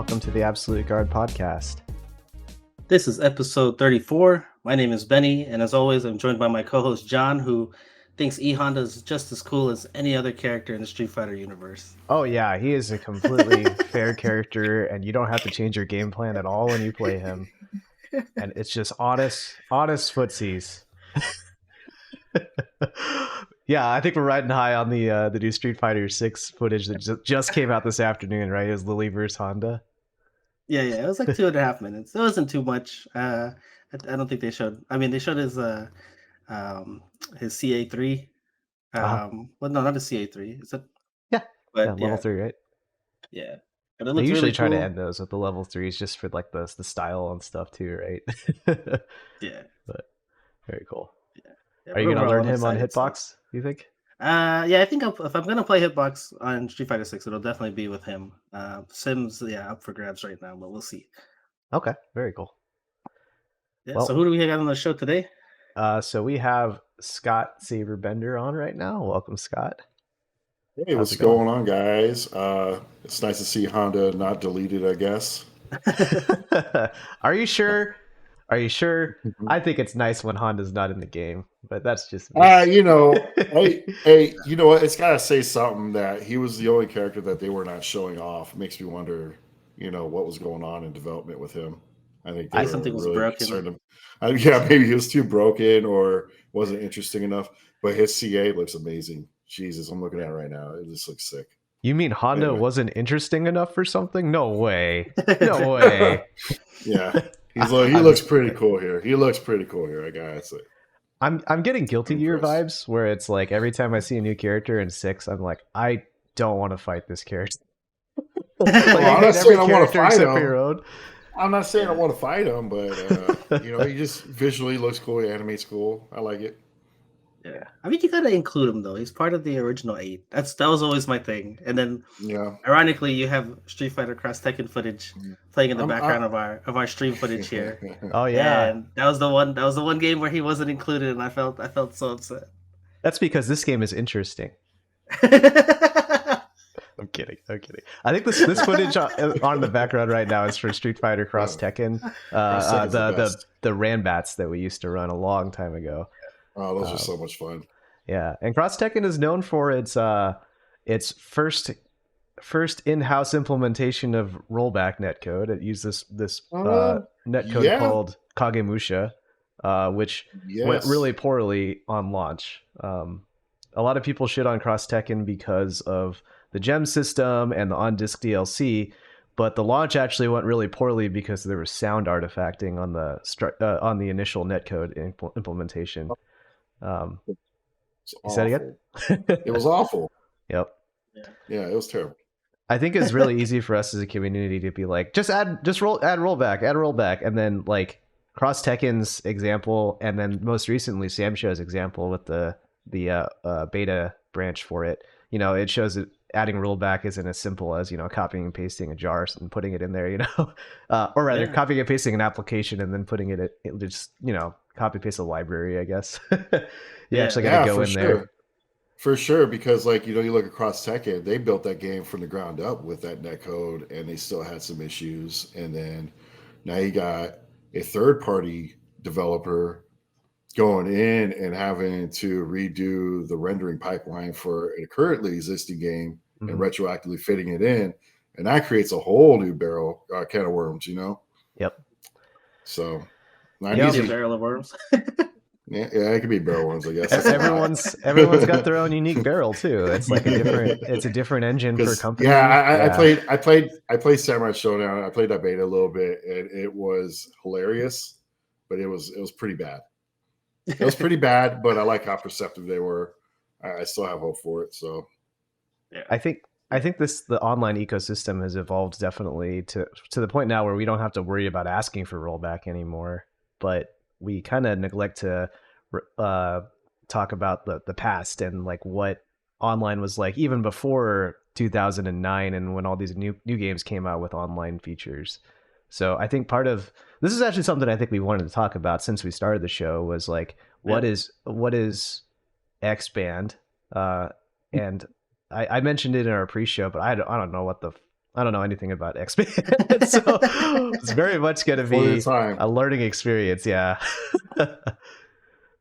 welcome to the Absolute Guard podcast. This is episode 34. My name is Benny, and as always, I'm joined by my co-host John, who thinks E Honda is just as cool as any other character in the Street Fighter universe. Oh yeah, he is a completely fair character, and you don't have to change your game plan at all when you play him. And it's just honest footsies. Yeah, I think we're riding high on the new Street Fighter 6 footage that just came out this afternoon, right? It was Lily versus Honda. Yeah, it was like 2.5 minutes. It wasn't too much. I don't think they showed. I mean, they showed his CA3. Well, no, not his CA3. Is it? Yeah, but level 3, right? Yeah, but it They looks usually really try cool. to end those with the level 3s just for like the style and stuff too, right? Yeah, but very cool. Yeah, Are you gonna learn I'm him on excited, Hitbox? You think? Yeah, I think if I'm gonna play Hitbox on Street Fighter 6, it'll definitely be with him. Sims, up for grabs right now, but we'll see. Okay, very cool. Yeah. Well, so who do we got on the show today? So we have Scott Sabre Bender on right now. Welcome, Scott. Hey, what's going on, guys? It's nice to see Honda not deleted, I guess. Are you sure? I think it's nice when Honda's not in the game, but that's just me. Hey, you know what? It's got to say something that he was the only character that they were not showing off. Makes me wonder, what was going on in development with him. I think something was really broken. Yeah, maybe he was too broken or wasn't interesting enough. But his CA looks amazing. Jesus, I'm looking at it right now. It just looks sick. You mean Honda wasn't interesting enough for something? No way. No way. Yeah. He looks pretty cool here. I gotta say. I'm getting Guilty Gear vibes where it's like every time I see a new character in 6, I'm like, I don't want to fight this character. I'm not saying I want to fight him. I'm not saying I want to fight him, but he just visually looks cool. He animates cool. I like it. Yeah, I mean, you gotta include him though. He's part of the original 8. That was always my thing. And then, ironically, you have Street Fighter Cross Tekken footage playing in the background of our stream footage here. Oh yeah, and that was the one game where he wasn't included, and I felt so upset. That's because this game is interesting. I'm kidding. I think this footage on the background right now is for Street Fighter Cross Tekken, the Ranbats that we used to run a long time ago. Oh, those are so much fun. Yeah, and Cross Tekken is known for its first in-house implementation of rollback netcode. It used this netcode called Kagemusha, which went really poorly on launch. A lot of people shit on Cross Tekken because of the gem system and the on-disk DLC, but the launch actually went really poorly because there was sound artifacting on the initial netcode implementation. You said again? It was awful. Yep. Yeah, it was terrible. I think it's really easy for us as a community to be like, add rollback, and then like Cross Tekken's example, and then most recently Samsho's example with the beta branch for it. It shows that adding rollback isn't as simple as copying and pasting a jar and putting it in there, or rather copying and pasting an application and then putting it just copy paste a library, I guess. You actually got to go in there. For sure, because you look across Tekken, they built that game from the ground up with that netcode, and they still had some issues. And then now you got a third-party developer going in and having to redo the rendering pipeline for a currently existing game and retroactively fitting it in, and that creates a whole new can of worms. Yep. So. A barrel of worms. Yeah, it could be barrel worms, I guess. Everyone's got their own unique barrel too. It's like a different engine per company. Yeah, I played Samurai Showdown. I played that beta a little bit, and it was hilarious, but it was pretty bad. It was pretty bad, but I like how perceptive they were. I still have hope for it. So, yeah, I think the online ecosystem has evolved definitely to the point now where we don't have to worry about asking for rollback anymore. But we kind of neglect to talk about the past and like what online was like even before 2009 and when all these new games came out with online features. So I think part of this is actually something I think we wanted to talk about since we started the show was like what is XBand, and I mentioned it in our pre-show, but I don't know what I don't know anything about XBand, so it's very much going to be a learning experience. Yeah.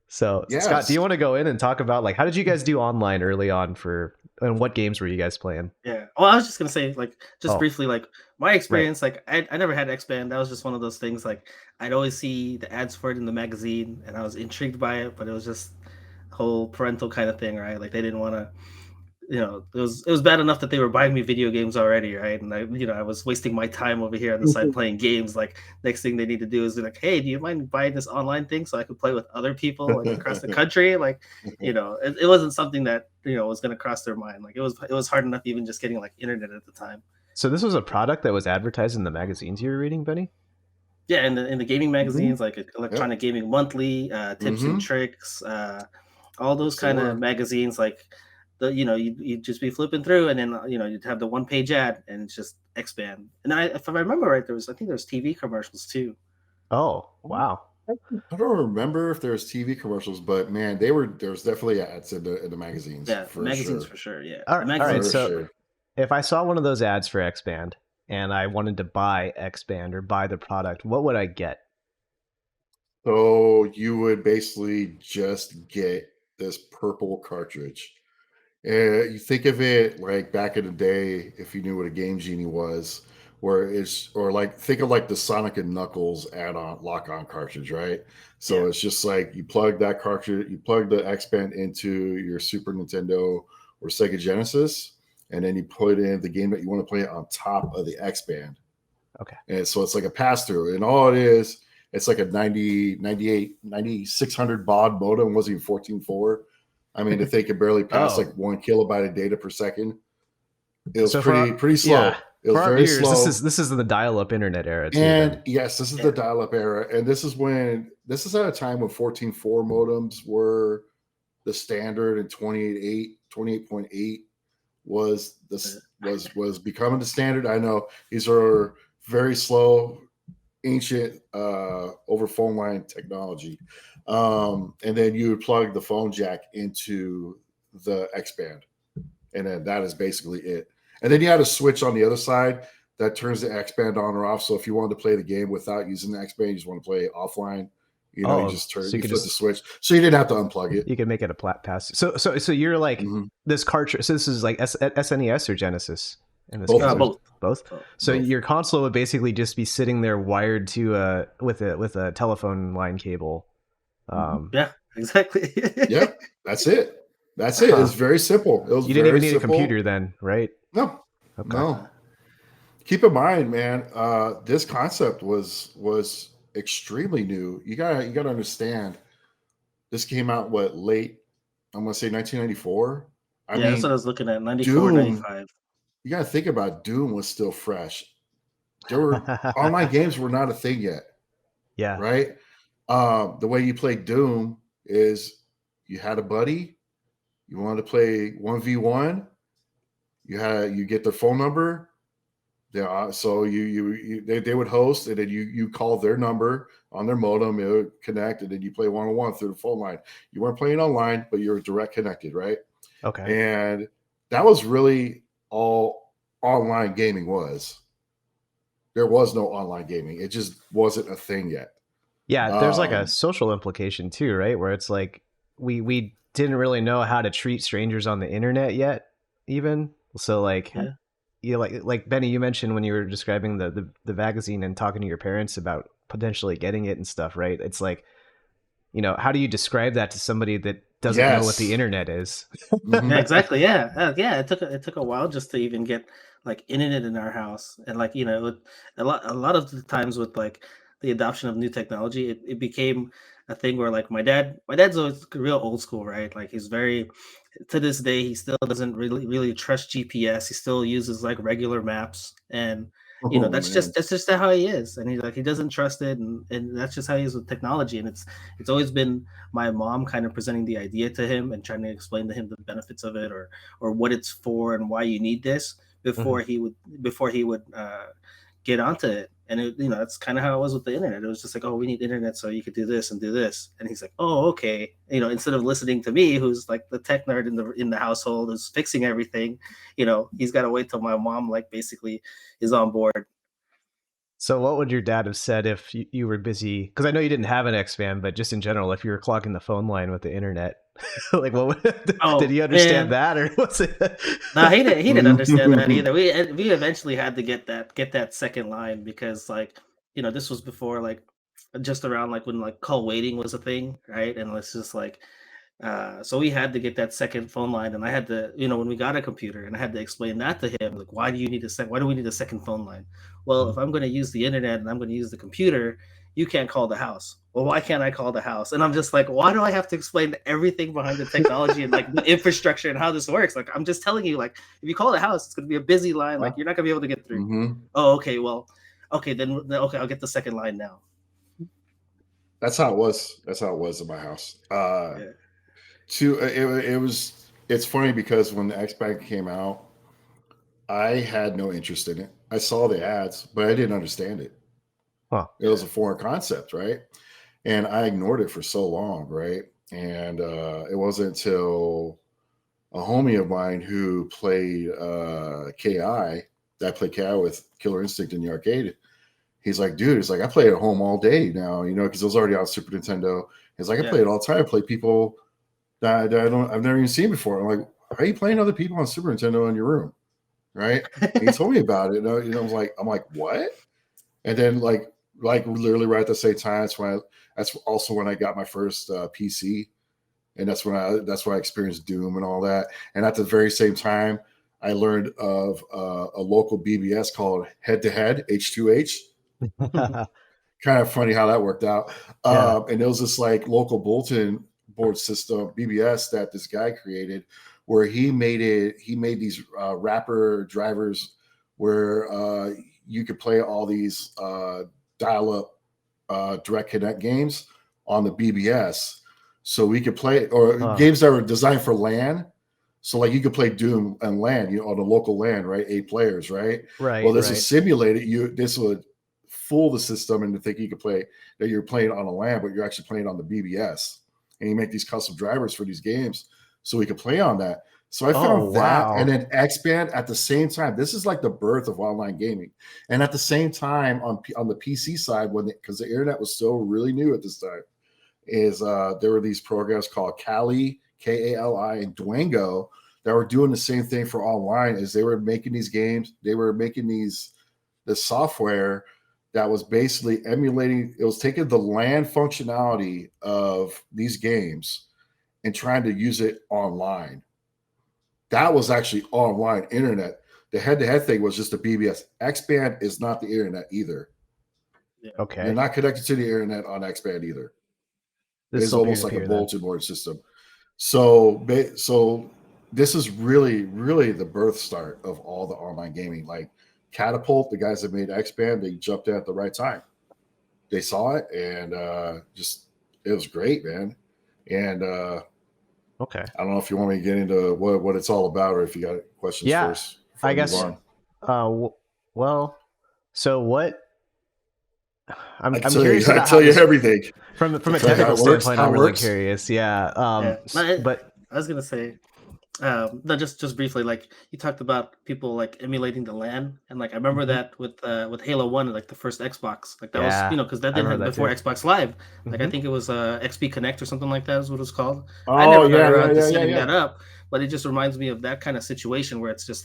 So yes. Scott, do you want to go in and talk about like how did you guys do online early on and what games were you guys playing? Yeah. Well, I was just gonna say like briefly like my experience. Right. Like I never had XBand. That was just one of those things. Like I'd always see the ads for it in the magazine, and I was intrigued by it, but it was just a whole parental kind of thing, right? Like they didn't want to. It was bad enough that they were buying me video games already, right? And I was wasting my time over here on the side playing games. Like next thing they need to do is be like, hey, do you mind buying this online thing so I could play with other people like across the country? Like, it wasn't something that was going to cross their mind. Like it was hard enough even just getting like internet at the time. So this was a product that was advertised in the magazines you were reading, Benny? Yeah, in the gaming magazines, like Electronic Gaming Monthly, Tips and Tricks, all those kind of magazines, like. You'd just be flipping through, and then you'd have the one-page ad, and it's just XBand. And if I remember right, I think there was TV commercials too. Oh wow! I don't remember if there was TV commercials, but man, there was definitely ads in the magazines. Yeah, magazines for sure. Yeah, all right. So if I saw one of those ads for XBand and I wanted to buy XBand or buy the product, what would I get? So you would basically just get this purple cartridge. You think of it like back in the day, if you knew what a Game Genie was, think of like the Sonic and Knuckles add-on lock-on cartridge, right? So it's just like you plug that cartridge, you plug the XBand into your Super Nintendo or Sega Genesis, and then you put in the game that you want to play on top of the XBand. Okay. And so it's like a pass-through, and all it is, it's like a 9600 baud modem, wasn't even 14.4. I mean, if they could barely pass like 1 kilobyte of data per second, it was pretty slow. Yeah. It was very slow. This is the dial-up internet era too. And yes, this is the dial-up era, and this is at a time when 14.4 modems were the standard, and 28.8 was becoming the standard. I know these are very slow, ancient over phone line technology. And then you would plug the phone jack into the XBand, and then that is basically it. And then you had a switch on the other side that turns the XBand on or off. So if you wanted to play the game without using the XBand, you just want to play offline, you just turn, you flip the switch. So you didn't have to unplug it. You could make it a pass. So you're like this cartridge. So this is like SNES or Genesis? Both. So your console would basically just be sitting there wired to with a telephone line cable. Yeah, exactly. Yeah, that's it. It's very simple. You didn't even need a computer then, right? No. Okay. No. Keep in mind, man, this concept was extremely new. You gotta understand. This came out late? I'm gonna say 1994. I mean, that's what I was looking at. 94, 95. You gotta think about Doom was still fresh. Online games were not a thing yet. Yeah. Right. The way you played Doom is you had a buddy, you wanted to play 1v1, you get their phone number. So they would host, and then you call their number on their modem, it would connect, and then you play one-on-one through the phone line. You weren't playing online, but you were direct connected, right? Okay. And that was really all online gaming was. There was no online gaming. It just wasn't a thing yet. Yeah, there's like a social implication too, right? Where it's like we didn't really know how to treat strangers on the internet yet, even. So like, like Benny, you mentioned when you were describing the magazine and talking to your parents about potentially getting it and stuff, right? It's like, how do you describe that to somebody that doesn't know what the internet is? Yeah, exactly. Yeah. It took a while just to even get like internet in our house, and like a lot of the times with like the adoption of new technology, it became a thing where like my dad's always real old school, right? Like he's very, to this day, he still doesn't really trust GPS. He still uses like regular maps, and that's just how he is. And he doesn't trust it, and that's just how he is with technology. And it's always been my mom kind of presenting the idea to him and trying to explain to him the benefits of it, or what it's for and why you need this before he would get onto it. And that's kind of how it was with the internet. It was just like, oh, we need internet so you could do this and do this. And he's like, oh, okay. Instead of listening to me, who's like the tech nerd in the household, who's fixing everything, he's got to wait till my mom like basically is on board. So what would your dad have said if you were busy? Because I know you didn't have an XBand, but just in general, if you were clogging the phone line with the internet, like did he understand that, or was it? No, he didn't understand that either. We eventually had to get that second line because this was before just around when call waiting was a thing, right? And it's just so we had to get that second phone line, and I had to, when we got a computer, and I had to explain that to him, like, why do we need a second phone line? Well, if I'm going to use the internet and I'm going to use the computer, you can't call the house. Well, why can't I call the house? And I'm just like, why do I have to explain everything behind the technology and the infrastructure and how this works? Like, I'm just telling you, if you call the house, it's going to be a busy line. Like, you're not going to be able to get through. Mm-hmm. Oh, okay. Well, okay, then okay, I'll get the second line now. That's how it was. That's how it was in my house. Yeah. It's funny because when the XBand came out, I had no interest in it. I saw the ads, but I didn't understand it. Huh. It was a foreign concept, right? And I ignored it for so long, right? And it wasn't until a homie of mine who played KI, that I played KI with Killer Instinct in the arcade. He's like, dude, it's like, I play at home all day now, because it was already on Super Nintendo. He's like, I play it all the time. I play people that I've never even seen before. I'm like, how are you playing other people on Super Nintendo in your room? Right? He told me about it. I was like, what? And then like literally right at the same time, that's also when I got my first PC, and that's when I experienced Doom and all that. And at the very same time, I learned of a local BBS called Head to Head H2H. Kind of funny how that worked out. Yeah. And it was this local bulletin board system BBS that this guy created, where he made these wrapper drivers where you could play all these dial-up direct connect games on the BBS, so we could play games that were designed for LAN. So you could play Doom on LAN, on a local LAN, right? 8 players, right? Right. Well, this is simulated. This would fool the system into thinking you could play that you're playing on a LAN, but you're actually playing on the BBS. And you make these custom drivers for these games so we could play on that. So I found that, and then XBand at the same time. This is like the birth of online gaming. And at the same time, on the PC side, because the internet was still really new at this time, there were these programs called Kali, Kali, and Dwango that were doing the same thing for online. As they were making these games, they were making this software that was basically emulating. It was taking the LAN functionality of these games and trying to use it online. That was actually online internet. The head-to-head thing was just a BBS. XBand is not the internet either. Okay. You're not connected to the internet on XBand either. It's almost like a bulletin board system. So this is really, really the birth start of all the online gaming. Like Catapult, the guys that made XBand, they jumped in at the right time. They saw it, and it was great, man. And okay, I don't know if you want me to get into what it's all about, or if you got questions first. I guess. Well, so what? I'm curious. I tell you everything from a technical standpoint. I'm really curious. Yeah. But I was gonna say, no, just briefly, you talked about people emulating the LAN, and I remember that with Halo 1, the first Xbox, that was because that didn't have before Xbox Live. I think it was XP Connect or something like that is what it's called. I never got around to setting that up, but it just reminds me of that kind of situation where it's just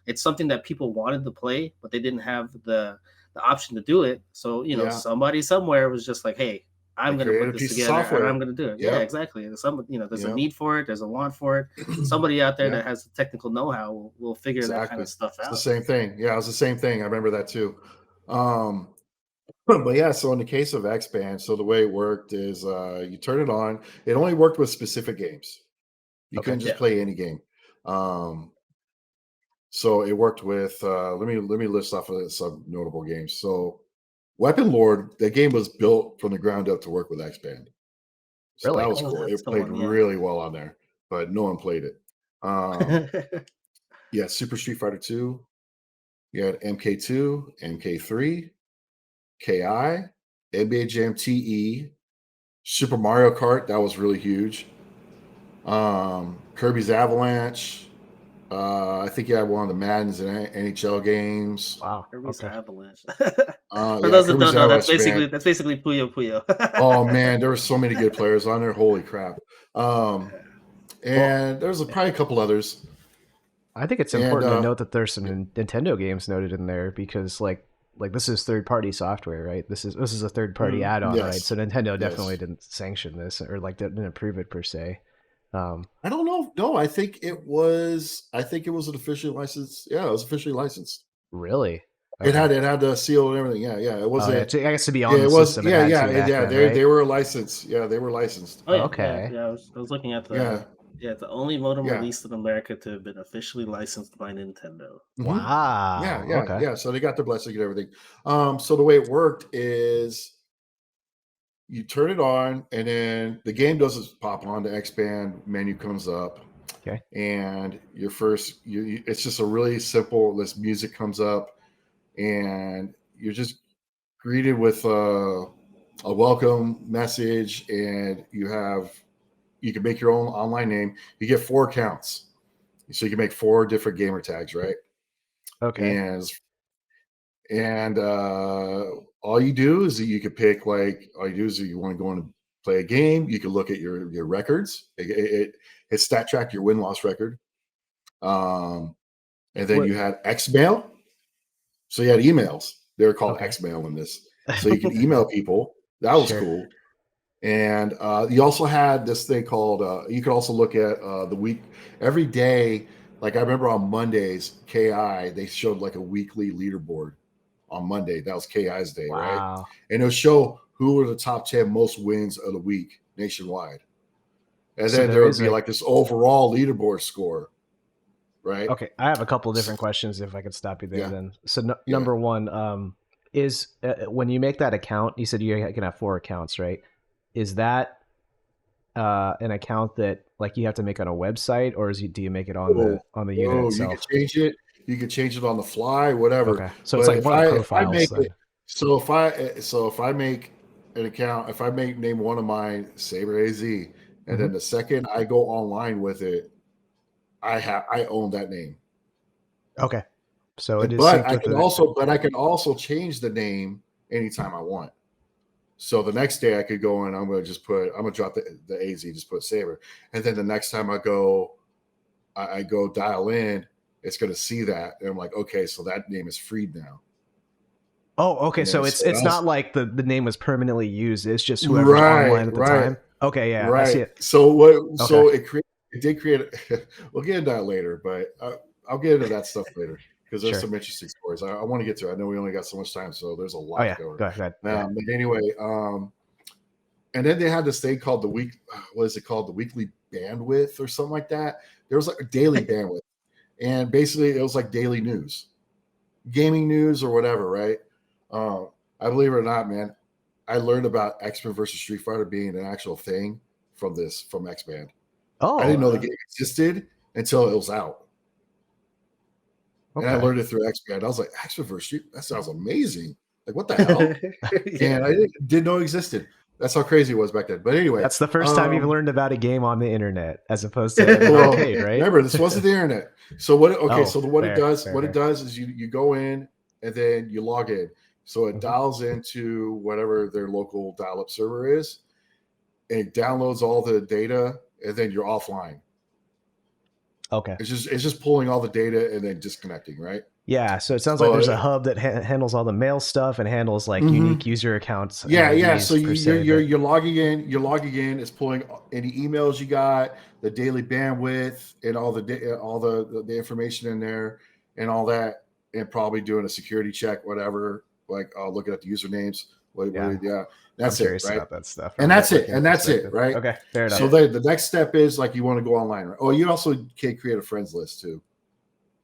it's something that people wanted to play, but they didn't have the option to do it. So somebody somewhere was just like, hey, I'm going to put this together and I'm going to do it. Yeah, exactly. There's a need for it. There's a want for it. Somebody out there that has the technical know-how will figure that kind of stuff out. It's the same thing. Yeah, it was the same thing. I remember that too. But yeah, so in the case of XBand, so the way it worked is you turn it on. It only worked with specific games. You couldn't just play any game. So it worked with let me list off of some notable games. So Weapon Lord, that game was built from the ground up to work with XBand. So that was cool. It played really well on there, but no one played it. Yeah, Super Street Fighter 2. You had MK2, MK3, KI, NBA Jam TE, Super Mario Kart, that was really huge. Kirby's Avalanche. I think you had one of the Maddens and NHL games. Wow. Kirby's Okay. Avalanche. For those that Kirby's don't know, Avalanche, that's basically Puyo Puyo. Oh man, there were so many good players on there. Holy crap! And there's probably a couple others. I think it's important to note that there's some Nintendo games noted in there because like this is third-party software, right? This is a third-party add-on, yes. right? So Nintendo definitely didn't sanction this or like didn't approve it per se. I don't know. No, I think it was an officially licensed. Yeah, it was officially licensed. Really? Okay. It had the seal and everything. Yeah. It wasn't. I guess to be on the system. They were licensed. Yeah, they were licensed. Oh yeah. Okay. Yeah. I was looking at the. Yeah, the only modem released in America to have been officially licensed by Nintendo. Wow. Yeah. So they got their blessing and everything. So the way it worked is you turn it on, and then the game doesn't pop on. The XBand menu comes up. Okay. And it's just a really simple. This music comes up, and you're just greeted with a welcome message, and you can make your own online name. You get 4 accounts, so you can make 4 different gamer tags, right? Okay. And all you do is you could pick you want to go and play a game. You can look at your records. It stat track your win-loss record. And then you had Xmail. So you had emails. They were called Xmail in this. So you can email people. That was cool. And you also had this thing called, you could also look at the week, every day. Like I remember on Mondays, KI, they showed like a weekly leaderboard on Monday. That was KI's day, right? And it'll show who were the top 10 most wins of the week nationwide. And then there would be like this overall leaderboard score, right? Okay. I have a couple of different questions if I could stop you there then. So number one, is when you make that account, you said you can have 4 accounts, right? Is that an account that like you have to make on a website, or do you make it on the unit itself? You can change it. You can change it on the fly, whatever. Okay, so it's like one of the profiles. If I make an account, if I name one of mine Sabre AZ, and then the second I go online with it, I own that name. Okay, so it is. But I can also change the name anytime I want. So the next day I could go and I'm gonna drop the AZ, just put Sabre, and then the next time I go dial in, it's gonna see that, and I'm like, okay, so that name is freed now. Oh, okay. So it's not like the name was permanently used. It's just whoever's online at the time. Okay, yeah, right. I see it. So it did create. We'll get into that later, but I'll get into that stuff later. Because there's some interesting stories. I want to get to it. I know we only got so much time, so there's a lot to go. Go ahead. But anyway, and then they had this thing called the weekly bandwidth or something like that. There was like a daily bandwidth, and basically it was like daily news, gaming news or whatever, right? I believe it or not, man, I learned about X-Men versus Street Fighter being an actual thing from XBand. Oh, I didn't know the game existed until it was out. Okay. And I learned it through XBand. I was like, X-Men versus Street, that sounds amazing. Like, what the hell? And I didn't know it existed. That's how crazy it was back then. But anyway, that's the first time you've learned about a game on the internet, as opposed to an arcade, right? Remember, this wasn't the internet. So what it does is you go in and then you log in. So it dials into whatever their local dial-up server is, and it downloads all the data, and then you're offline. Okay. It's just pulling all the data and then disconnecting, right? Yeah. So it sounds like there's a hub that handles all the mail stuff and handles like unique user accounts. Yeah. So you're logging in. You're logging in. It's pulling any emails you got, the daily bandwidth, and all the information in there, and all that, and probably doing a security check, whatever. Like looking at the usernames. That's it, right? That stuff. And that's it, right? Okay, fair enough. So the next step is like you want to go online, right? Oh, you also can create a friends list too.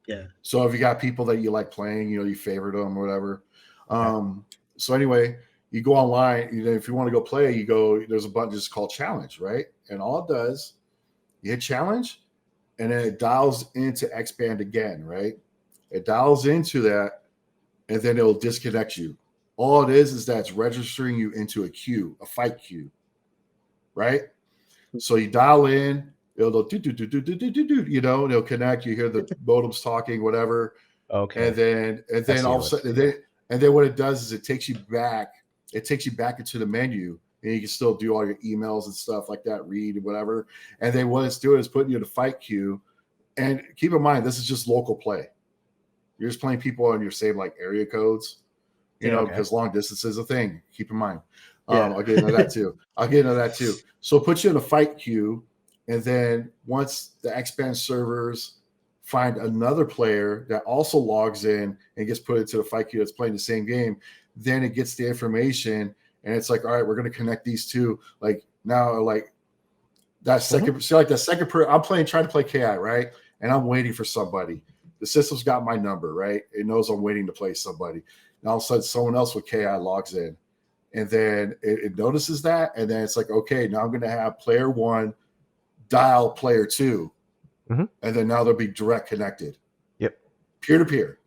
Yeah. So if you got people that you like playing, you favorite them or whatever. So anyway, you go online. If you want to go play, there's a button just called challenge, right? And all it does, you hit challenge, and then it dials into XBand again, right? It dials into that, and then it'll disconnect you. All it is that it's registering you into a queue, a fight queue, right? So you dial in, it'll do, you know, and it'll connect. You hear the modems talking, whatever. Okay. And then all of a sudden, and then what it does is it takes you back. It takes you back into the menu, and you can still do all your emails and stuff like that, read and whatever. And then what it's doing is putting you in a fight queue. And keep in mind, this is just local play. You're just playing people on your same like area codes, you know, because long distance is a thing. Keep in mind. I'll get into that too. So it puts you in a fight queue, and then once the XBand servers find another player that also logs in and gets put into the fight queue that's playing the same game, then it gets the information, and it's like, all right, we're going to connect these two. Like now, like that second, so like the second per, I'm trying to play KI, right? And I'm waiting for somebody. The system's got my number, right? It knows I'm waiting to play somebody. And all of a sudden, someone else with KI logs in. And then it notices that. And then it's like, okay, now I'm going to have player one dial player two. And then now they'll be direct connected. Yep. Peer-to-peer.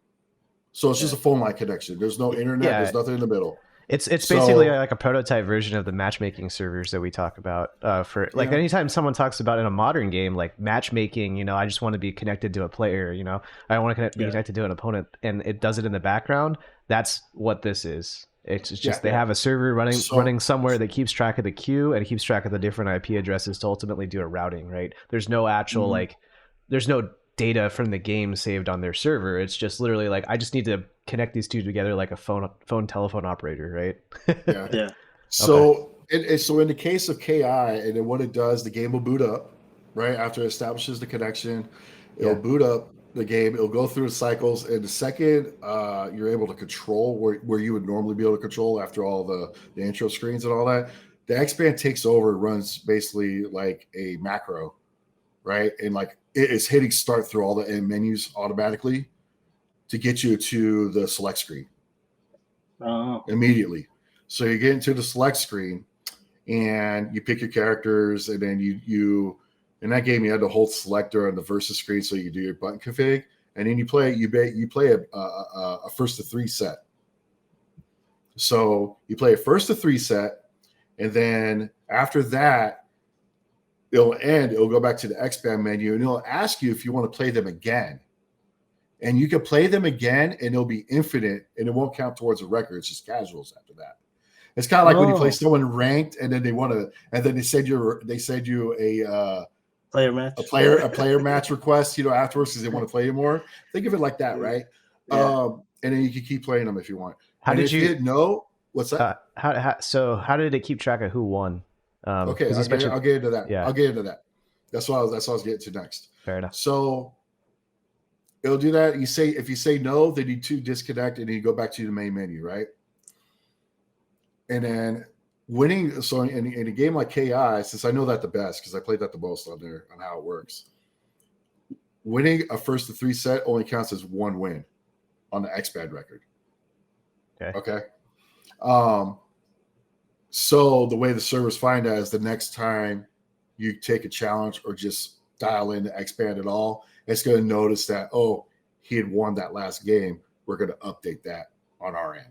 So it's just a phone line connection. There's no internet. There's nothing in the middle. It's basically like a prototype version of the matchmaking servers that we talk about for like anytime someone talks about in a modern game, like matchmaking, you know, I just want to be connected to a player, you know, I want to be connected to an opponent, and it does it in the background. That's what this is. It's just they have a server running somewhere that keeps track of the queue and keeps track of the different IP addresses to ultimately do a routing, right? There's no actual like there's no data from the game saved on their server. It's just literally like, I just need to connect these two together like a phone telephone operator, right? Yeah. So so in the case of KI, and then what it does, the game will boot up, right? After it establishes the connection, it'll boot up the game. It'll go through the cycles, and the second you're able to control where you would normally be able to control after all the intro screens and all that, the XBand takes over, runs basically like a macro, right? And like it is hitting start through all the end menus automatically to get you to the select screen immediately. So you get into the select screen and you pick your characters, and then you in that game you had to hold selector on the versus screen so you do your button config, and then you play a first to three set. So you play a first to three set, and then after that it'll go back to the XBand menu, and it'll ask you if you want to play them again. And you can play them again, and it'll be infinite, and it won't count towards a record. It's just casuals after that. It's kind of like when you play someone ranked, and then they send you a player match, a player match request, you know, afterwards because they want to play you more. Think of it like that, right? And then you can keep playing them if you want. How did you didn't know? What's that? How did it keep track of who won? Okay, I'll get into that. I'll get into that. That's what I was getting to next. Fair enough. So it'll do that. If you say no, then you disconnect, and then you go back to the main menu, right? And then winning. So in a game like KI, since I know that the best because I played that the most on there on how it works, winning a first to three set only counts as one win on the XBand record. Okay. So the way the servers find that is the next time you take a challenge or just dial into XBand at all, it's going to notice that, oh, he had won that last game. We're going to update that on our end.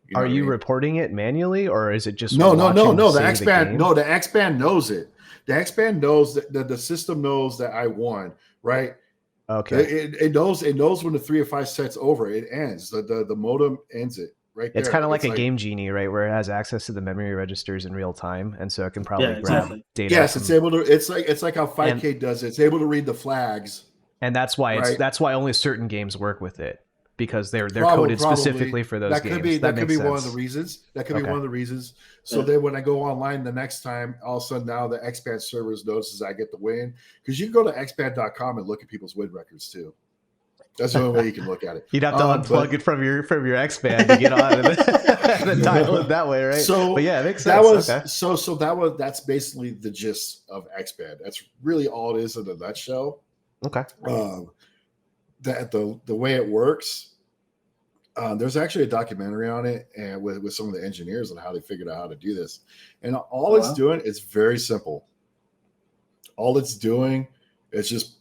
You know Are you reporting it manually, or is it just no? The XBand, the XBand knows it. The XBand knows that the system knows that I won, right? Okay. It knows when the 3 or 5 sets over, it ends. The modem ends it. Right, it's kind of like a Game Genie, right, where it has access to the memory registers in real time, and so it can probably grab data. Yes, it's able to. It's like how 5K does it. It's able to read the flags, and that's why that's why only certain games work with it, because they're coded specifically for those games. That could be one of the reasons. That could be one of the reasons. So then when I go online the next time, all of a sudden now the XBand servers notices I get the win, because you can go to xband.com and look at people's win records too. That's the only way you can look at it. You'd have to unplug it from your XBand to get on and then dial it that way, right? So, but yeah, it makes sense. That's basically the gist of XBand. That's really all it is in a nutshell. Okay. The way it works, there's actually a documentary on it, and with some of the engineers on how they figured out how to do this. And all it's doing is very simple. All it's doing is just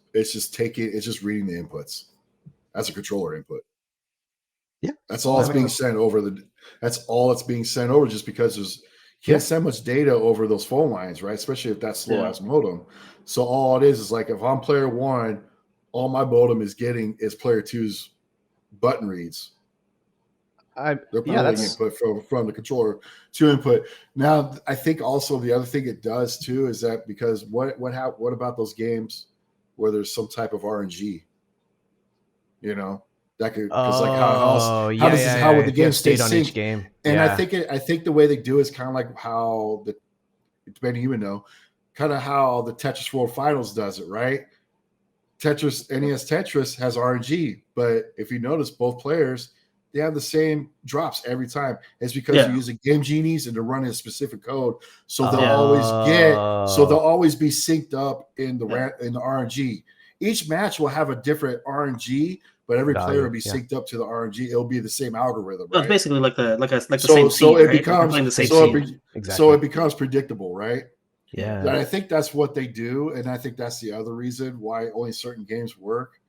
reading the inputs as a controller input. Yeah, that's all that's being sent over the. That's all that's being sent over, just because you can't send much data over those phone lines, right? Especially if that's slow ass modem. So all it is like if I'm player 1, all my modem is getting is player 2's button reads. They're pulling input from the controller to input. Now, I think also the other thing it does too is that because what about those games where there's some type of RNG? You know, that could because like how would the game stay on each game? And I think the way they do is kind of like how Benny, you would know, kind of how the Tetris World Finals does it, right? NES Tetris has RNG, but if you notice, both players, they have the same drops every time. It's because you're using game genies and they're running a specific code, so they'll always be synced up in the RNG. Each match will have a different RNG, but every player will be synced up to the RNG. It'll be the same algorithm. Right? It's basically like the same scene, so it right? becomes so it becomes predictable, right? Yeah, and I think that's what they do, and I think that's the other reason why only certain games work.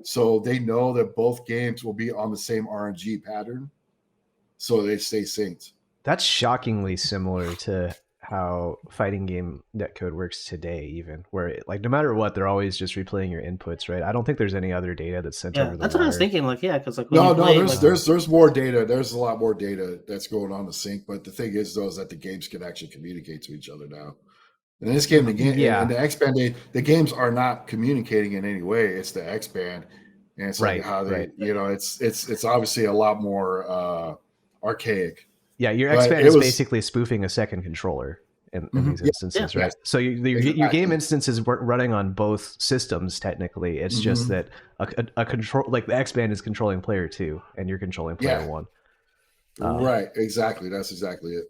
So they know that both games will be on the same RNG pattern, so they stay synced. That's shockingly similar to how fighting game netcode works today, even where like no matter what, they're always just replaying your inputs, right? I don't think there's any other data that's sent over the that's wire. What I was thinking. Like, because like there's more data. There's a lot more data that's going on to sync. But the thing is, though, is that the games can actually communicate to each other now. In this game, in the XBand, the games are not communicating in any way. It's the XBand, and it's like how they, it's obviously a lot more archaic. Yeah, your XBand is basically spoofing a second controller in these instances, right? So your game instance is running on both systems technically. It's just that a control, like the XBand is controlling player 2 and you're controlling player 1. Right, exactly. That's exactly it.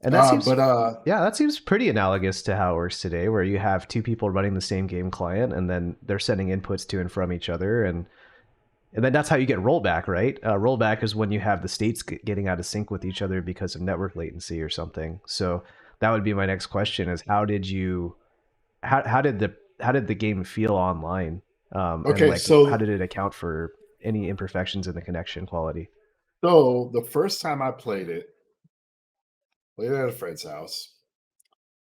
And that seems, that seems pretty analogous to how it works today, where you have two people running the same game client, and then they're sending inputs to and from each other, and then that's how you get rollback, right? Rollback is when you have the states getting out of sync with each other because of network latency or something. So that would be my next question: is how did the game feel online? So how did it account for any imperfections in the connection quality? So the first time I played it at a friend's house,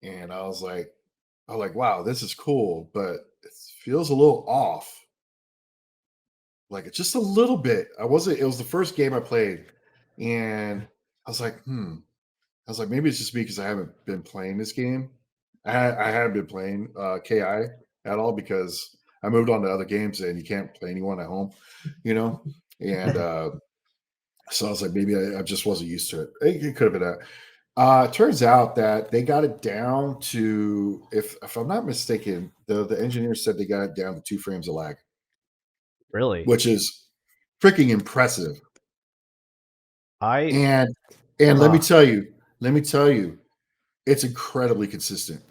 and I was like, wow, this is cool, but it feels a little off. Like it's just a little bit. It was the first game I played, and I was like, maybe it's just me because I haven't been playing this game. I haven't been playing KI at all because I moved on to other games and you can't play anyone at home, and so I was like, maybe I just wasn't used to it. It could have been that. Turns out that they got it down to, if I'm not mistaken, the engineers said they got it down to 2 frames of lag. Really? Which is freaking impressive. And let me tell you, it's incredibly consistent.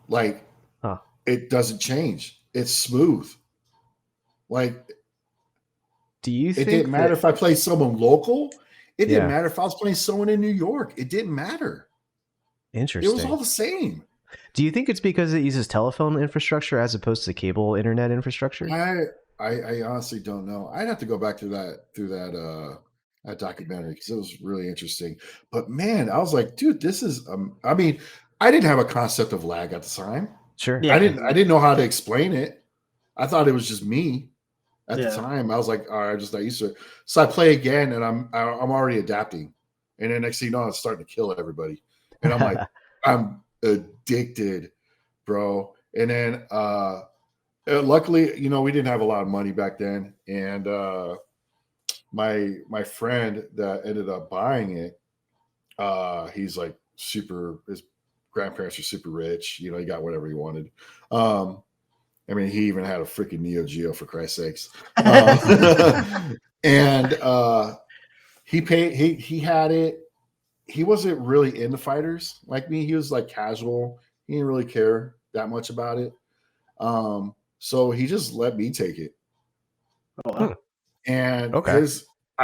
Like, it doesn't change. It's smooth. Like, do you think it didn't matter if I played someone local? It didn't matter if I was playing someone in New York. It didn't matter. Interesting. It was all the same. Do you think it's because it uses telephone infrastructure as opposed to cable internet infrastructure? I honestly don't know. I'd have to go back to that documentary because it was really interesting. But man, I was like, dude, this is I mean, I didn't have a concept of lag at the time. Sure. I didn't know how to explain it. I thought it was just me. At the time, I was like, all right, I'm just not used to it. So I play again, and I'm already adapting. And then next thing you know, I'm starting to kill everybody. And I'm like, I'm addicted, bro. And then luckily, we didn't have a lot of money back then. And my friend that ended up buying it, he's like his grandparents are super rich. He got whatever he wanted. I mean, he even had a freaking Neo Geo, for Christ's sakes. And he had it. He wasn't really into fighters like me. He was like casual. He didn't really care that much about it. So he just let me take it. Oh, wow. And I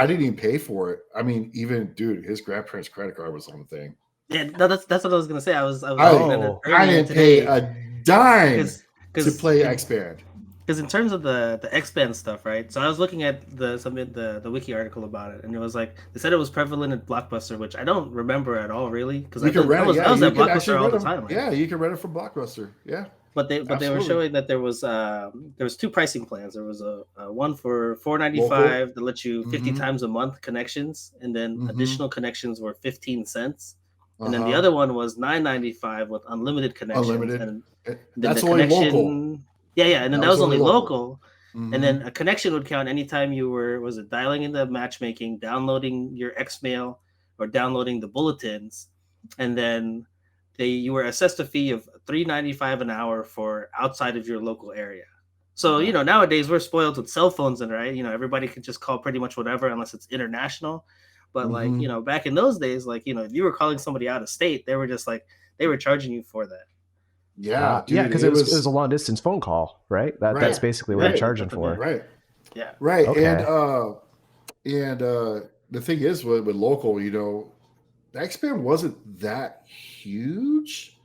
didn't even pay for it. I mean, his grandparents' credit card was on the thing. Yeah, that's what I was gonna say. I didn't pay a dime to play XBand. because in terms of the XBand stuff, right? So I was looking at the wiki article about it, and it was like they said it was prevalent in Blockbuster, which I don't remember at all, really, because you can rent it. Yeah, I was you at can actually Blockbuster all rent the them. time. Right? Yeah, you can rent it from Blockbuster. Yeah, but they were showing that there was two pricing plans. There was a one for $4.95 that lets you 50 times a month connections, and then additional connections were 15 cents. And then the other one was $9.95 with unlimited connections. And then that's the only connection, local. Yeah, and then that was only local. Mm-hmm. And then a connection would count anytime you were dialing into matchmaking, downloading your Xmail, or downloading the bulletins, and then you were assessed a fee of $3.95 an hour for outside of your local area. So nowadays we're spoiled with cell phones, and right, everybody can just call pretty much whatever unless it's international. But like back in those days, like if you were calling somebody out of state, they were charging you for that. Yeah, dude, because it was a long distance phone call, right? That's basically what they're charging for, right? Yeah, right. Okay. And the thing is with local, the XBand wasn't that huge,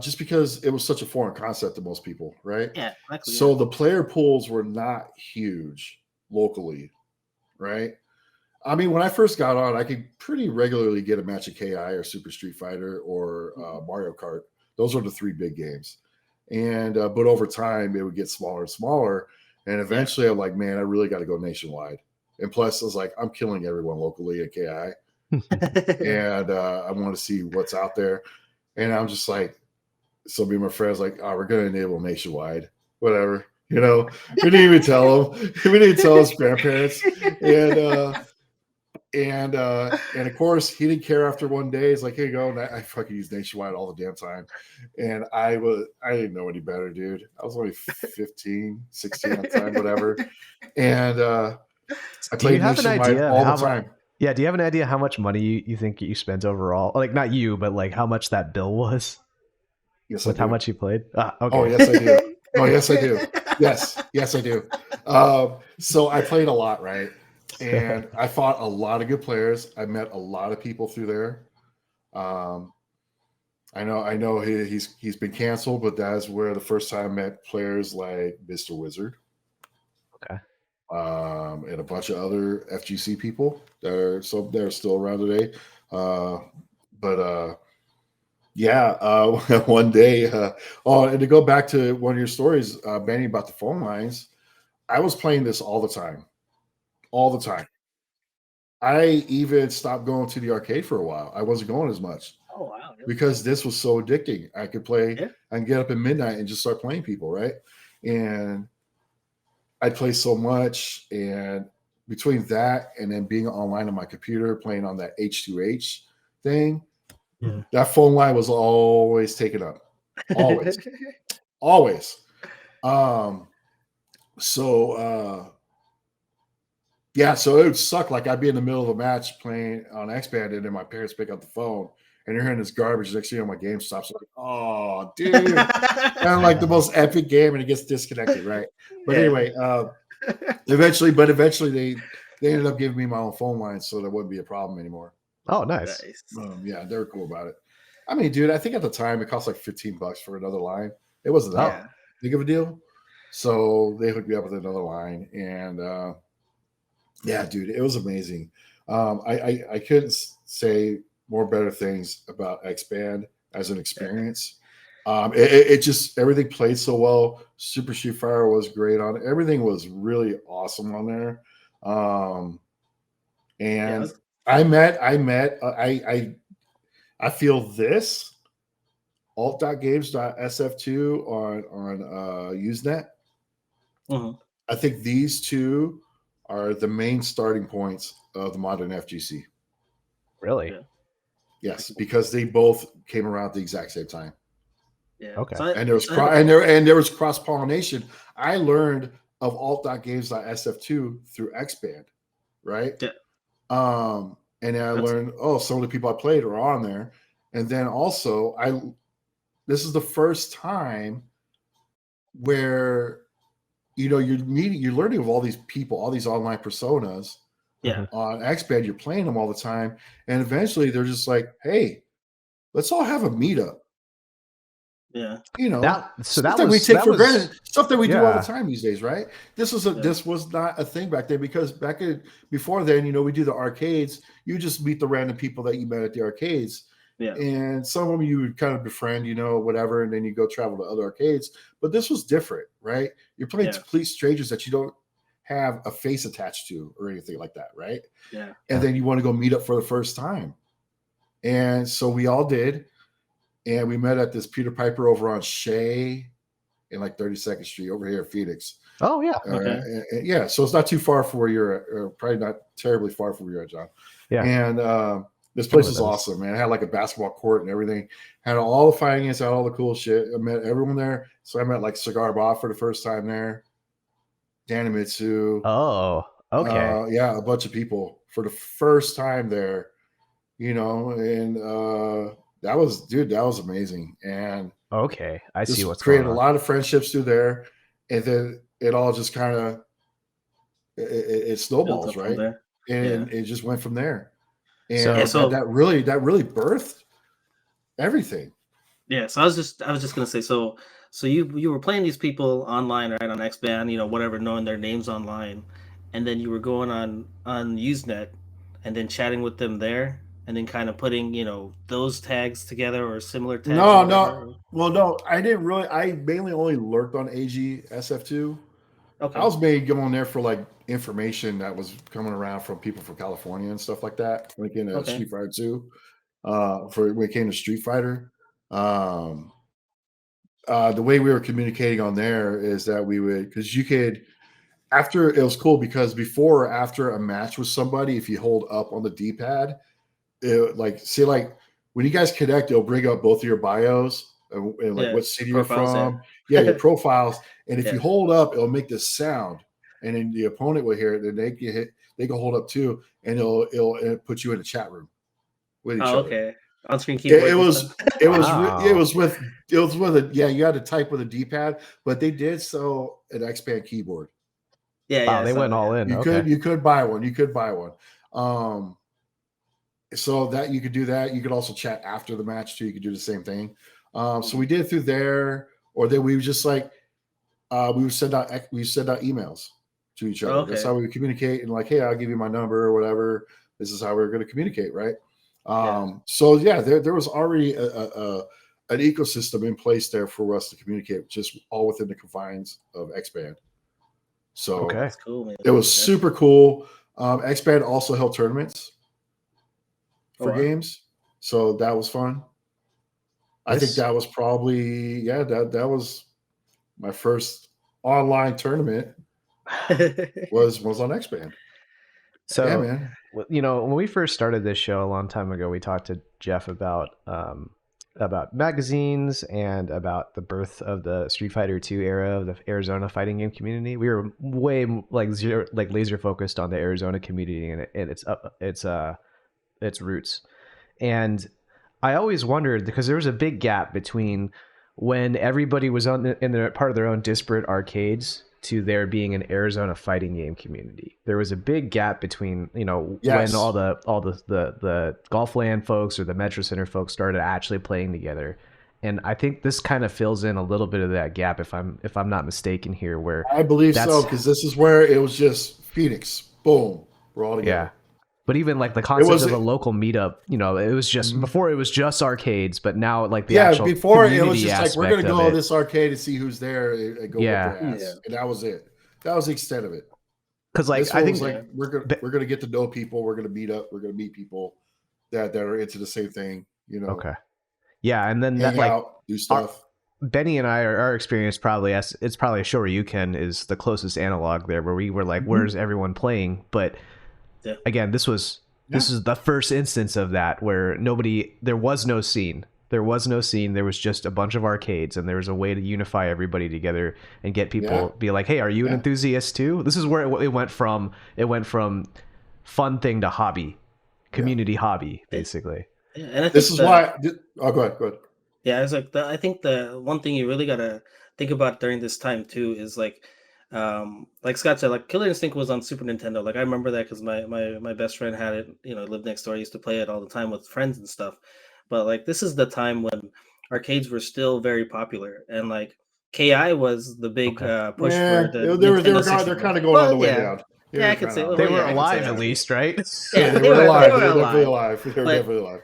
just because it was such a foreign concept to most people, right? Yeah, exactly. So the player pools were not huge locally, right? I mean, when I first got on, I could pretty regularly get a match of KI or Super Street Fighter or Mario Kart. Those are the three big games. And but over time, it would get smaller and smaller. And eventually, I'm like, man, I really got to go nationwide. And plus, I was like, I'm killing everyone locally at KI. And I want to see what's out there. And I'm just like, so me and my friends like, oh, we're going to enable nationwide. Whatever. We didn't even tell them. We didn't tell his grandparents. And of course he didn't care after one day. He's like, here you go. And I fucking use nationwide all the damn time. And I didn't know any better, dude. I was only 15, 16 at the time, whatever. And I played nationwide all the time. Yeah, do you have an idea how much money you think you spent overall? Like not you, but like how much that bill was? Yes, with how much you played? Okay. Oh, yes, I do. Oh, yes, I do. Yes, I do. So I played a lot, right? And I fought a lot of good players. I met a lot of people through there. I know he's been canceled, but that's where the first time I met players like Mr. Wizard. Okay. And a bunch of other FGC people that are still around today. One day. And to go back to one of your stories, Benny, about the phone lines, I was playing this all the time. I even stopped going to the arcade for a while. I wasn't going as much. Oh wow! Because this was so addicting. I could play. Yeah. I can get up at midnight and just start playing people, right? And I'd play so much, and between that and then being online on my computer, playing on that H2H thing, that phone line was always taken up. Always. Always. So it would suck. Like I'd be in the middle of a match playing on XBand, and then my parents pick up the phone, and you're hearing this garbage. Next thing you know, my game stops. I'm like, oh, dude, and like the most epic game, and it gets disconnected, right? But anyway, eventually they ended up giving me my own phone line, so there wouldn't be a problem anymore. Oh, nice. Yeah, they were cool about it. I mean, dude, I think at the time it cost like $15 for another line. It wasn't that big of a deal. So they hooked me up with another line, and yeah, dude, it was amazing. I couldn't say more better things about XBand as an experience. It just, everything played so well. Super Street Fighter was great on it. Everything was really awesome on there. And I feel this alt.games.sf2 on Usenet. Mm-hmm. I think these two are the main starting points of the modern FGC. Really? Yeah. Yes, because they both came around at the exact same time. Yeah. Okay. And there was cross pollination. I learned of alt.games.sf2 through XBand, right? Yeah. And then I learned, some of the people I played are on there. And then also this is the first time where you're learning of all these people, all these online personas. Yeah. On XBand, you're playing them all the time. And eventually they're just like, hey, let's all have a meetup. Yeah. Stuff that we take for granted, stuff that we do all the time these days, right? This was not a thing back then, because before then, we do the arcades. You just meet the random people that you met at the arcades. Yeah. And some of them you would kind of befriend, whatever, and then you go travel to other arcades. But this was different, right? You're playing complete strangers that you don't have a face attached to or anything like that, right? Yeah. And then you want to go meet up for the first time. And so we all did. And we met at this Peter Piper over on Shea in like 32nd Street over here in Phoenix. Oh, yeah. Okay. Yeah. So it's not too far from where you're at, or probably not terribly far from where you're at, John. Yeah. And this place is awesome, man. It had like a basketball court and everything. Had all the fighting games, had all the cool shit. I met everyone there. So I met like Cigar Bob for the first time there. Danamitsu. Oh, okay. Yeah, a bunch of people for the first time there, and that was amazing. And okay, I see what's created going on. a lot of friendships through there, and then it all just kind of it snowballs, right? And it just went from there. And so that really birthed everything. Yeah, so I was just gonna say, so you were playing these people online, right, on XBand, whatever, knowing their names online, and then you were going on Usenet and then chatting with them there, and then kind of putting those tags together or similar tags. No, I didn't really. I mainly only lurked on AG SF2. Okay. I was mainly going there for like information that was coming around from people from California and stuff like that when it came to Street Fighter 2. When it came to Street Fighter. The way we were communicating on there is that we would, because you could, after, it was cool because before or after a match with somebody, if you hold up on the D-pad, when you guys connect, it'll bring up both of your bios and what city you're from. Yeah, your profiles. And if you hold up, it'll make this sound, and then the opponent will hear it. Then they can hold up too, and it'll put you in a chat room with each other. Okay. On-screen keyboard. It was with you had to type with a D-pad, but they did sell an XBand keyboard. Yeah, they went all in. You could buy one. So that you could do that. You could also chat after the match too. You could do the same thing. So we did it through there, or then we would just we would send out emails to each other. Okay. That's how we would communicate, and like, hey, I'll give you my number or whatever. This is how we're going to communicate, right? So there was already an ecosystem in place there for us to communicate, just all within the confines of XBand. So that's cool, man. It was super cool. XBand also held tournaments for games, so that was fun. I think that was probably that was my first online tournament was on XBand. So yeah, man. When we first started this show a long time ago, we talked to Jeff about magazines and about the birth of the Street Fighter 2 era of the Arizona fighting game community. We were way laser focused on the Arizona community and its roots. And I always wondered, because there was a big gap between when everybody was in their part of their own disparate arcades to there being an Arizona fighting game community. There was a big gap between, when all the Golfland folks or the Metro Center folks started actually playing together. And I think this kind of fills in a little bit of that gap, if I'm not mistaken here, where I believe so, because this is where it was just Phoenix, boom, we're all together. Yeah. But even like the concept of a local meetup, it was just before it was just arcades, but now like the actual before it was just like, we're gonna go to this arcade and see who's there and go whip their ass. And that was it. That was the extent of it. Because I think we're gonna get to know people, we're gonna meet up, we're gonna meet people that are into the same thing, Okay. Yeah, and then hang out, do stuff. Benny and I, our experience it's probably Shoryuken is the closest analog there, where we were like, where's everyone playing? But again, this is the first instance of that where there was no scene. There was just a bunch of arcades, and there was a way to unify everybody together and get people be like, hey, are you an enthusiast too? This is where it went from fun thing to hobby, community hobby, basically. Yeah, and this is why. Oh, go ahead. Yeah, it's like I think the one thing you really gotta think about during this time too is like Scott said, like Killer Instinct was on Super Nintendo. Like I remember that because my best friend had it. Lived next door. I used to play it all the time with friends and stuff. But like this is the time when arcades were still very popular, and like KI was the big push for the they're kind of going on the way down. Yeah, I could say they were alive at least, right? Yeah, they were alive. They were definitely alive. They were definitely alive.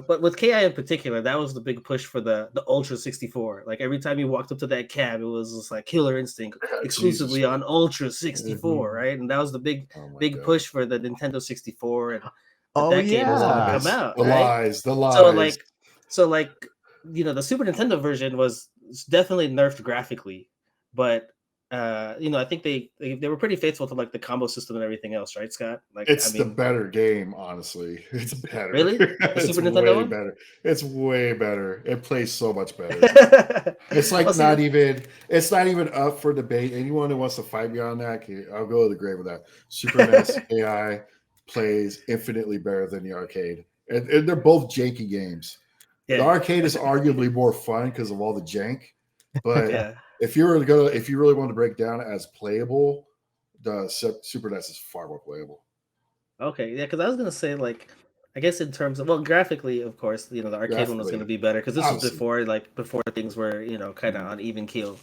But with KI in particular, that was the big push for the Ultra 64. Like every time you walked up to that cab, it was just like Killer Instinct exclusively on Ultra 64, right? And that was the big push for the Nintendo 64, and that game was going to come out. The lies. So like the Super Nintendo version was definitely nerfed graphically, but I think they were pretty faithful to like the combo system and everything else, right, Scott? Like it's the better game, honestly. It's better. Really? The Super Nintendo one? Better. It's way better. It plays so much better. It's like it's not even up for debate. Anyone who wants to fight me on that, I'll go to the grave with that. Super NES AI plays infinitely better than the arcade. And they're both janky games. Yeah. The arcade is arguably more fun because of all the jank, but if you really want to break down as playable, the Super NES is far more playable. Okay, yeah, because I was gonna say like, I guess in terms of graphically, of course, the arcade one was gonna be better because this was before things were kind of on even keel,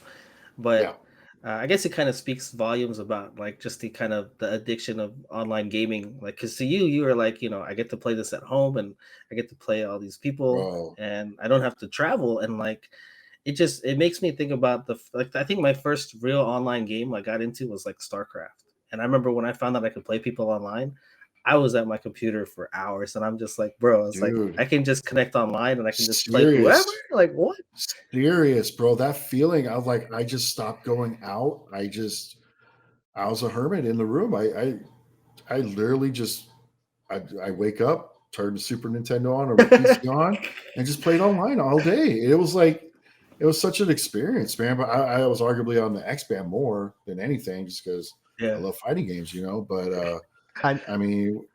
but I guess it kind of speaks volumes about like just the kind of the addiction of online gaming. Like, because to you were like, I get to play this at home and I get to play all these people and I don't have to travel. And like, it makes me think about I think my first real online game I got into was like StarCraft. And I remember when I found out I could play people online, I was at my computer for hours, and I'm just like, bro, it's like I can just connect online and I can just play whoever. Like, what? Serious, bro. That feeling of like I just stopped going out. I was a hermit in the room. I literally just I wake up, turn the Super Nintendo on or my PC on, and just played online all day. It was such an experience, man. But I was arguably on the XBand more than anything, just because I love fighting games, But I mean,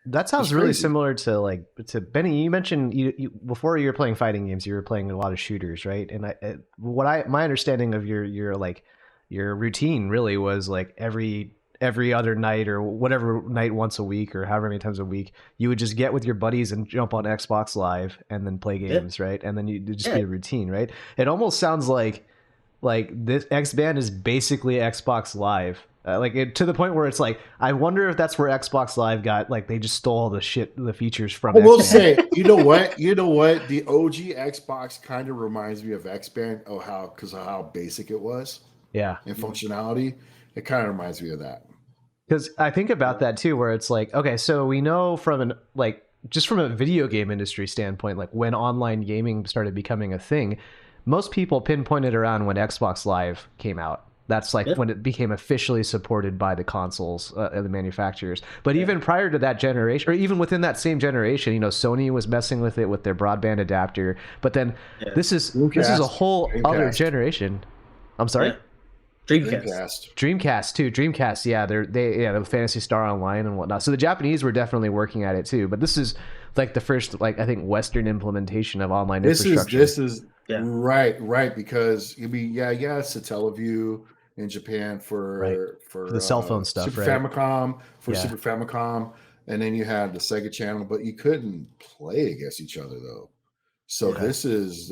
that sounds really similar to Benny. You mentioned you before you were playing fighting games, you were playing a lot of shooters, right? And my understanding of your routine really was like every other night or whatever night once a week or however many times a week, you would just get with your buddies and jump on Xbox Live and then play games, right? And then you just be a routine, right? It almost sounds like this XBand is basically Xbox Live. To the point where it's like, I wonder if that's where Xbox Live got, like, they just stole the features from. I will say, you know what? The OG Xbox kind of reminds me of XBand, because of how basic it was. Yeah. And functionality. It kind of reminds me of that. Because I think about that too, where it's like, okay, so we know just from a video game industry standpoint, like when online gaming started becoming a thing, most people pinpointed around when Xbox Live came out. That's when it became officially supported by the consoles and the manufacturers. But even prior to that generation, or even within that same generation, Sony was messing with it with their broadband adapter. But then this is a whole other generation. I'm sorry. Dreamcast too. Dreamcast, the Phantasy Star Online and whatnot. So the Japanese were definitely working at it too. But this is like the first, I think, Western implementation of online infrastructure. This is right, because it's a Teleview in Japan for the cell phone stuff, Super Famicom Super Famicom, and then you had the Sega channel, but you couldn't play against each other though. So this is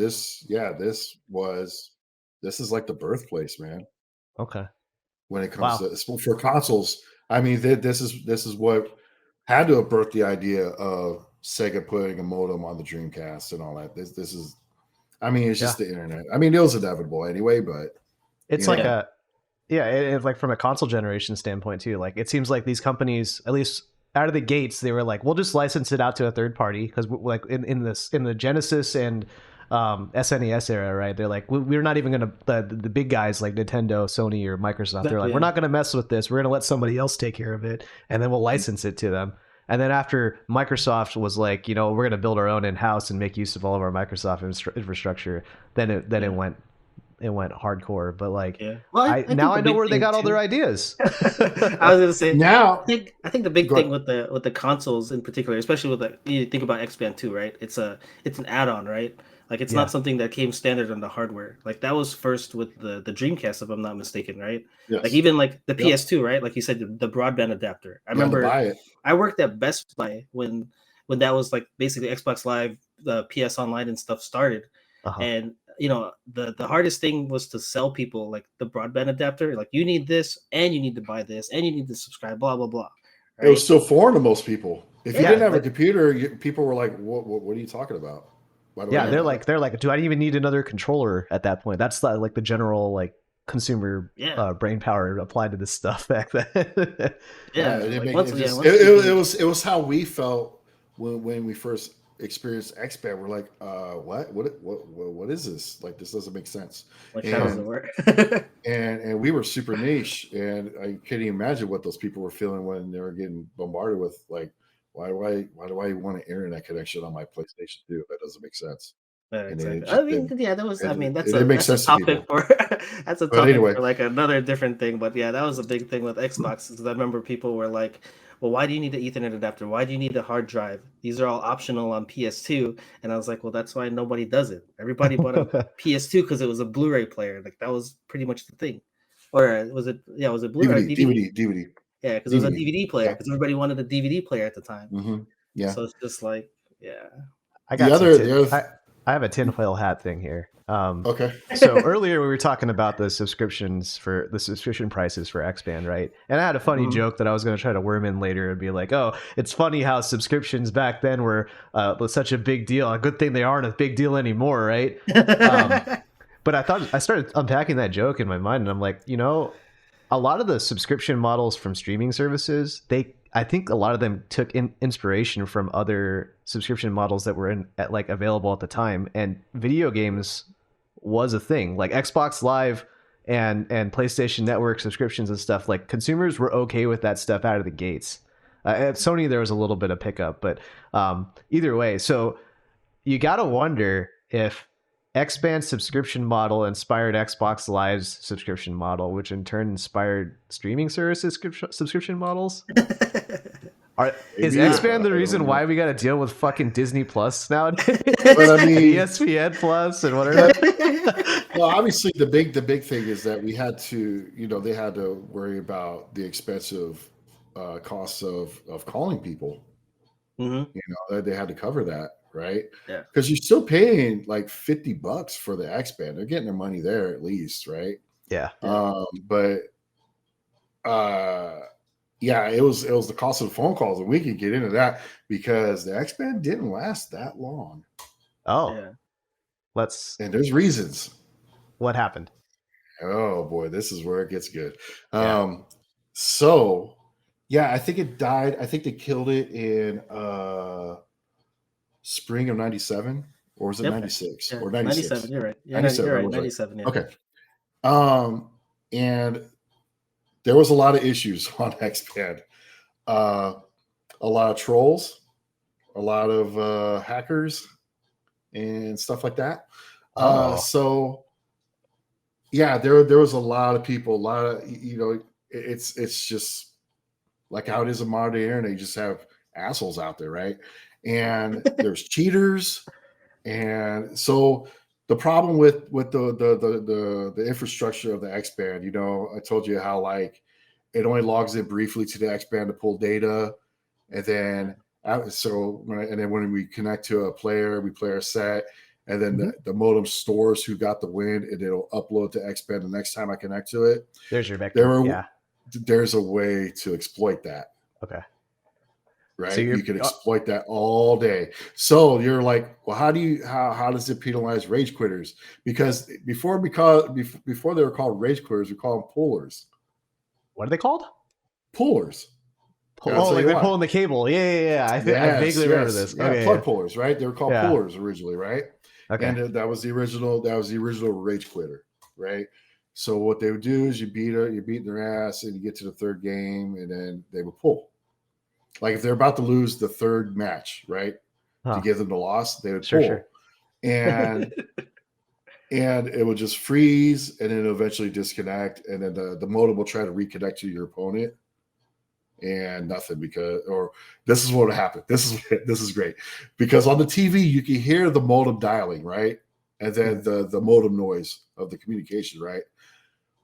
like the birthplace, man. Okay. When it comes to for consoles, I mean, this is what had to have birthed the idea of Sega putting a modem on the Dreamcast and all that. This is, I mean, it's just the internet. I mean, it was inevitable anyway, but it's it's like from a console generation standpoint too. Like it seems like these companies, at least out of the gates, they were like, we'll just license it out to a third party because like in the Genesis and SNES era, right? They're like, we're not even gonna the big guys like Nintendo, Sony, or Microsoft. They're like, we're not gonna mess with this. We're gonna let somebody else take care of it, and then we'll license it to them. And then after Microsoft was like, we're going to build our own in-house and make use of all of our Microsoft infrastructure, then it went hardcore. But like, I know where they got all their ideas. I was going to say now. I think the big thing with the consoles in particular, especially with you think about XBand 2, right? It's an add-on, right? Like it's not something that came standard on the hardware. Like that was first with the Dreamcast, if I'm not mistaken, right? Yes. Like even like the PS2, right? Like you said, the broadband adapter. I remember I worked at Best Buy when that was like basically Xbox Live the PS Online and stuff started. And the hardest thing was to sell people like the broadband adapter. Like, you need this, and you need to buy this, and you need to subscribe. Blah blah blah. Right? It was still foreign to most people. If you didn't have a computer, people were like, "What are you talking about?" They're like, "Do I even need another controller at that point?" That's like the general like consumer brain power applied to this stuff back then. It was how we felt when we first experienced XBand. We're like, what is this? Like, this doesn't make sense. Like, how does it work? and we were super niche, and I can't even imagine what those people were feeling when they were getting bombarded with like, why do I want an internet connection on my PlayStation 2? That doesn't make sense. Exactly. That's a topic for that's a topic for like another different thing. But yeah, that was a big thing with Xbox, because I remember people were like, well, why do you need an Ethernet adapter? Why do you need a hard drive? These are all optional on PS2. And I was like, well, that's why nobody does it. Everybody bought a PS2 because it was a Blu-ray player. Like, that was pretty much the thing. Or was it Blu-ray? DVD. Yeah, because it was a DVD player, because everybody wanted a DVD player at the time. Mm-hmm. Yeah. So it's just like, I have a tinfoil hat thing here. Okay. So earlier we were talking about the subscription prices for XBand, right? And I had a funny joke that I was going to try to worm in later and be like, "Oh, it's funny how subscriptions back then were such a big deal. A good thing they aren't a big deal anymore, right?" But I started unpacking that joke in my mind, and I'm like, a lot of the subscription models from streaming services, I think a lot of them took inspiration from other subscription models that were available at the time, and video games was a thing. Like Xbox Live and PlayStation Network subscriptions and stuff, like consumers were okay with that stuff out of the gates. At Sony, there was a little bit of pickup, but either way, so you gotta wonder if XBand subscription model inspired Xbox Live's subscription model, which in turn inspired streaming services subscription models. Is XBand the reason why we got to deal with fucking Disney Plus nowadays? But I mean, ESPN Plus and whatever. Well, obviously the big thing is that we had to, they had to worry about the expensive costs of calling people. Mm-hmm. They had to cover that. Right? Yeah. Because you're still paying like $50 for the XBand. They're getting their money there at least, right? Yeah. But it was the cost of the phone calls, and we can get into that because the XBand didn't last that long. Oh. Yeah. And there's reasons. What happened? Oh boy, this is where it gets good. Yeah. I think it died. I think they killed it in spring of 97, or was it 96 or 96? 97, you're right. Yeah, 97, you're right. 97, yeah. Okay. And there was a lot of issues on XBand. A lot of trolls, a lot of hackers, and stuff like that. There was a lot of people, a lot of, it's just like how it is in modern internet. You just have assholes out there, right? And there's cheaters, and so the problem with the infrastructure of the XBand, I told you how like it only logs in briefly to the XBand to pull data, and then when we connect to a player, we play our set, and then the modem stores who got the win, and it'll upload to XBand the next time I connect to it. There's your vector. There's a way to exploit that. Okay. Right, so you can exploit that all day. So you're like, well, how does it penalize rage quitters? Because before they were called rage quitters, we call them pullers. What are they called? Pullers. Like they're pulling the cable. Yeah. I vaguely remember this. Yeah, plug pullers, right? They were called pullers originally, right? Okay. And that was the original rage quitter, right? So what they would do is you're beating their ass, and you get to the third game, and then they would pull. Like if they're about to lose the third match, right? To give them the loss, they would pull. Sure. And it would just freeze, and then it'll eventually disconnect, and then the modem will try to reconnect to your opponent, and nothing, this is what happened. This is great, because on the TV you can hear the modem dialing, right? And then the modem noise of the communication, right?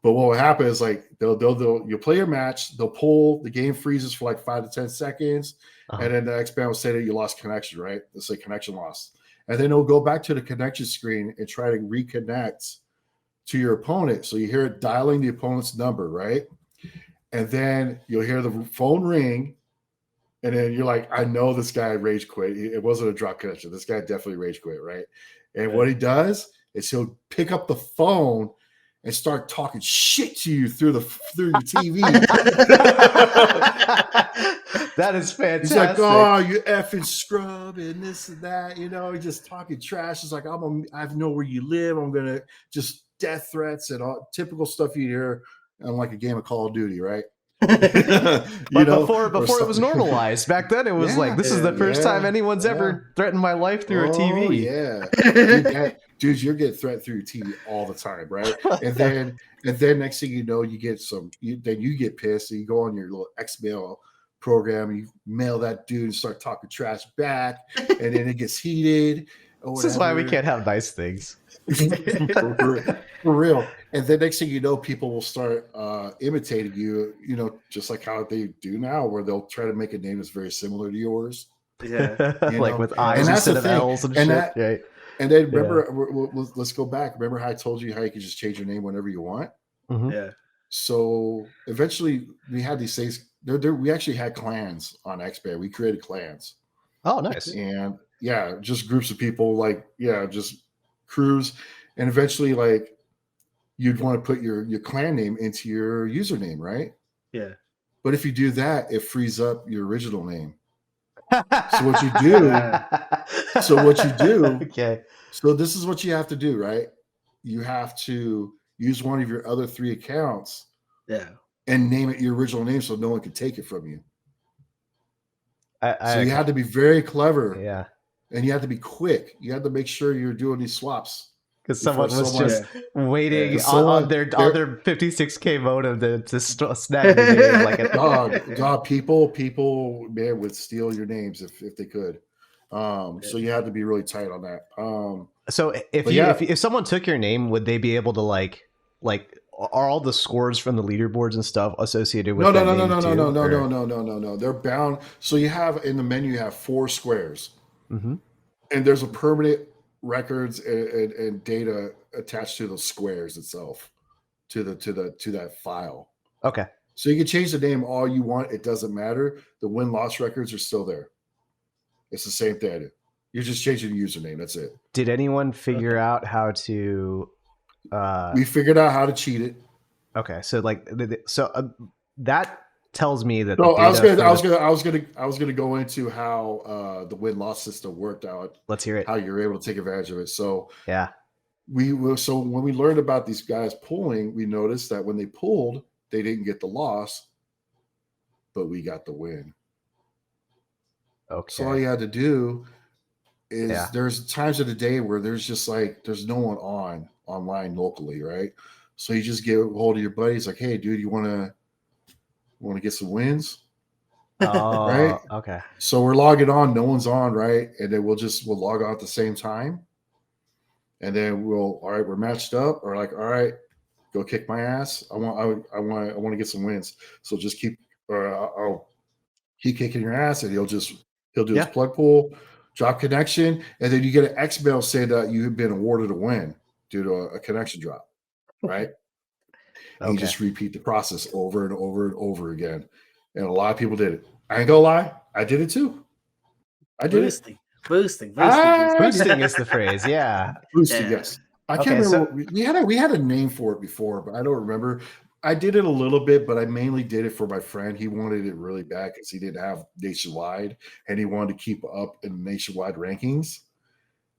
But what will happen is like you'll play your match, they'll pull, the game freezes for like 5 to 10 seconds, and then the XBand will say that you lost connection, right? Let's say connection lost. and then it'll go back to the connection screen and try to reconnect to your opponent. So you hear it dialing the opponent's number, right? And then you'll hear the phone ring, and then you're like, I know this guy rage quit. It wasn't a drop connection. This guy definitely rage quit, right? And what he does is he'll pick up the phone and start talking shit to you through your TV. That is fantastic. He's like, oh, you effing scrub and this and that, just talking trash. It's like, I know where you live. I'm gonna just death threats and all typical stuff you hear on like a game of Call of Duty, right? But before it was normalized. Back then, it was like, this is the first time anyone's ever threatened my life through a TV. Yeah, dude, you're getting threatened through your TV all the time, right? And then next thing you know, you get then you get pissed, and you go on your little XBand program, and you mail that dude and start talking trash back, and then it gets heated. This is why we can't have nice things. For real. And then next thing you know, people will start imitating you, just like how they do now, where they'll try to make a name that's very similar to yours. Yeah. Like with I's instead of L's and shit. Right? And then remember, let's go back. Remember how I told you how you could just change your name whenever you want? Mm-hmm. Yeah. So eventually we had these things. We actually had clans on XBand. We created clans. Oh, nice. And just groups of people, just crews. And eventually, you'd want to put your clan name into your username, right? Yeah. But if you do that, it frees up your original name. So what you do, okay. So this is what you have to do, right? You have to use one of your other 3 accounts, and name it your original name so no one can take it from you. So you have to be very clever, and you have to be quick. You have to make sure you're doing these swaps. Because someone was just waiting on their 56K modem to snag your name like a people, man, would steal your names if they could. So you have to be really tight on that. So if someone took your name, would they be able to like are all the scores from the leaderboards and stuff associated with No. They're bound. So you have in the menu, you have 4 squares, and there's a permanent records and data attached to the squares itself, to that file. Okay. So you can change the name all you want. It doesn't matter. The win-loss records are still there. It's the same thing. You're just changing the username. That's it. Did anyone figure out how to? We figured out how to cheat it. Okay, so that tells me that. No, I was gonna go into how the win-loss system worked out. Let's hear it. How you're able to take advantage of it. So yeah, so when we learned about these guys pulling, we noticed that when they pulled, they didn't get the loss, but we got the win. Okay. So all you had to do is there's times of the day where there's just there's no one online locally, right? So you just get a hold of your buddies, like, hey, dude, you want to get some wins? Oh, right. Okay. So we're logging on, no one's on, right? And then we'll log on at the same time, and then we're matched up, or all right, go kick my ass. I want to get some wins. So just keep, I'll keep kicking your ass, and he'll do his plug pull, drop connection, and then you get an X mail saying that you have been awarded a win due to a connection drop, right? And you just repeat the process over and over and over again. And a lot of people did it. I ain't gonna lie, I did it too. I did it. Boosting is the phrase. Yeah. Boosting, yes. I can't remember. We had a name for it before, but I don't remember. I did it a little bit, but I mainly did it for my friend. He wanted it really bad because he didn't have nationwide, and he wanted to keep up in nationwide rankings.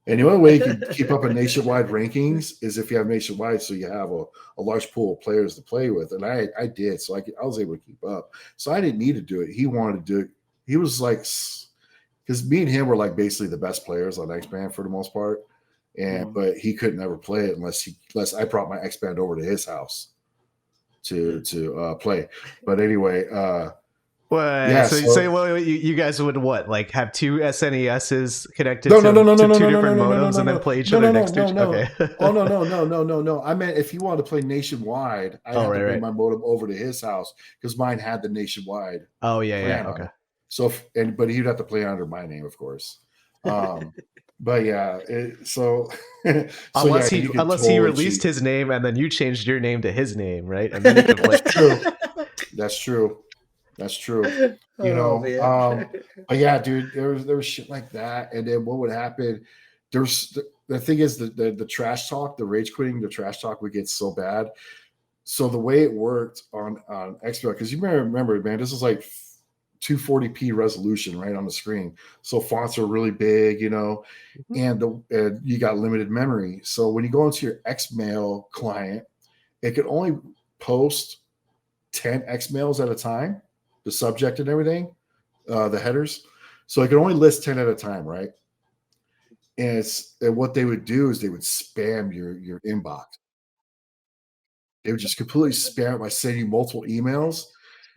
And the only way you can keep up in nationwide rankings is if you have nationwide, so you have a large pool of players to play with. And I did, so I was able to keep up. So I didn't need to do it. He wanted to do it. He was like, because me and him were like basically the best players on XBand for the most part, but he couldn't ever play it unless I brought my XBand over to his house to play. But anyway, you guys would what, like have 2 SNESs connected to 2 different modems and then play each other next to each other? Okay. Oh no. I meant if he wanted to play nationwide, I had to bring my modem over to his house because mine had the nationwide. Oh yeah. Okay. So but he'd have to play under my name, of course. But yeah, so unless yeah, he released his name and then you changed your name to his name, right? And then you can play. That's true. You know, but yeah, dude, there was shit like that, and then what would happen? There's the thing is the trash talk, the rage quitting, the trash talk would get so bad. So the way it worked on XBand, because you remember, man, this is like 240p resolution right on the screen, so fonts are really big, you know, and you got limited memory. So when you go into your Xmail client, it could only post 10 Xmails at a time, the subject and everything, the headers. So it could only list 10 at a time, right? And what they would do is they would spam your inbox. They would just completely spam it by sending you multiple emails.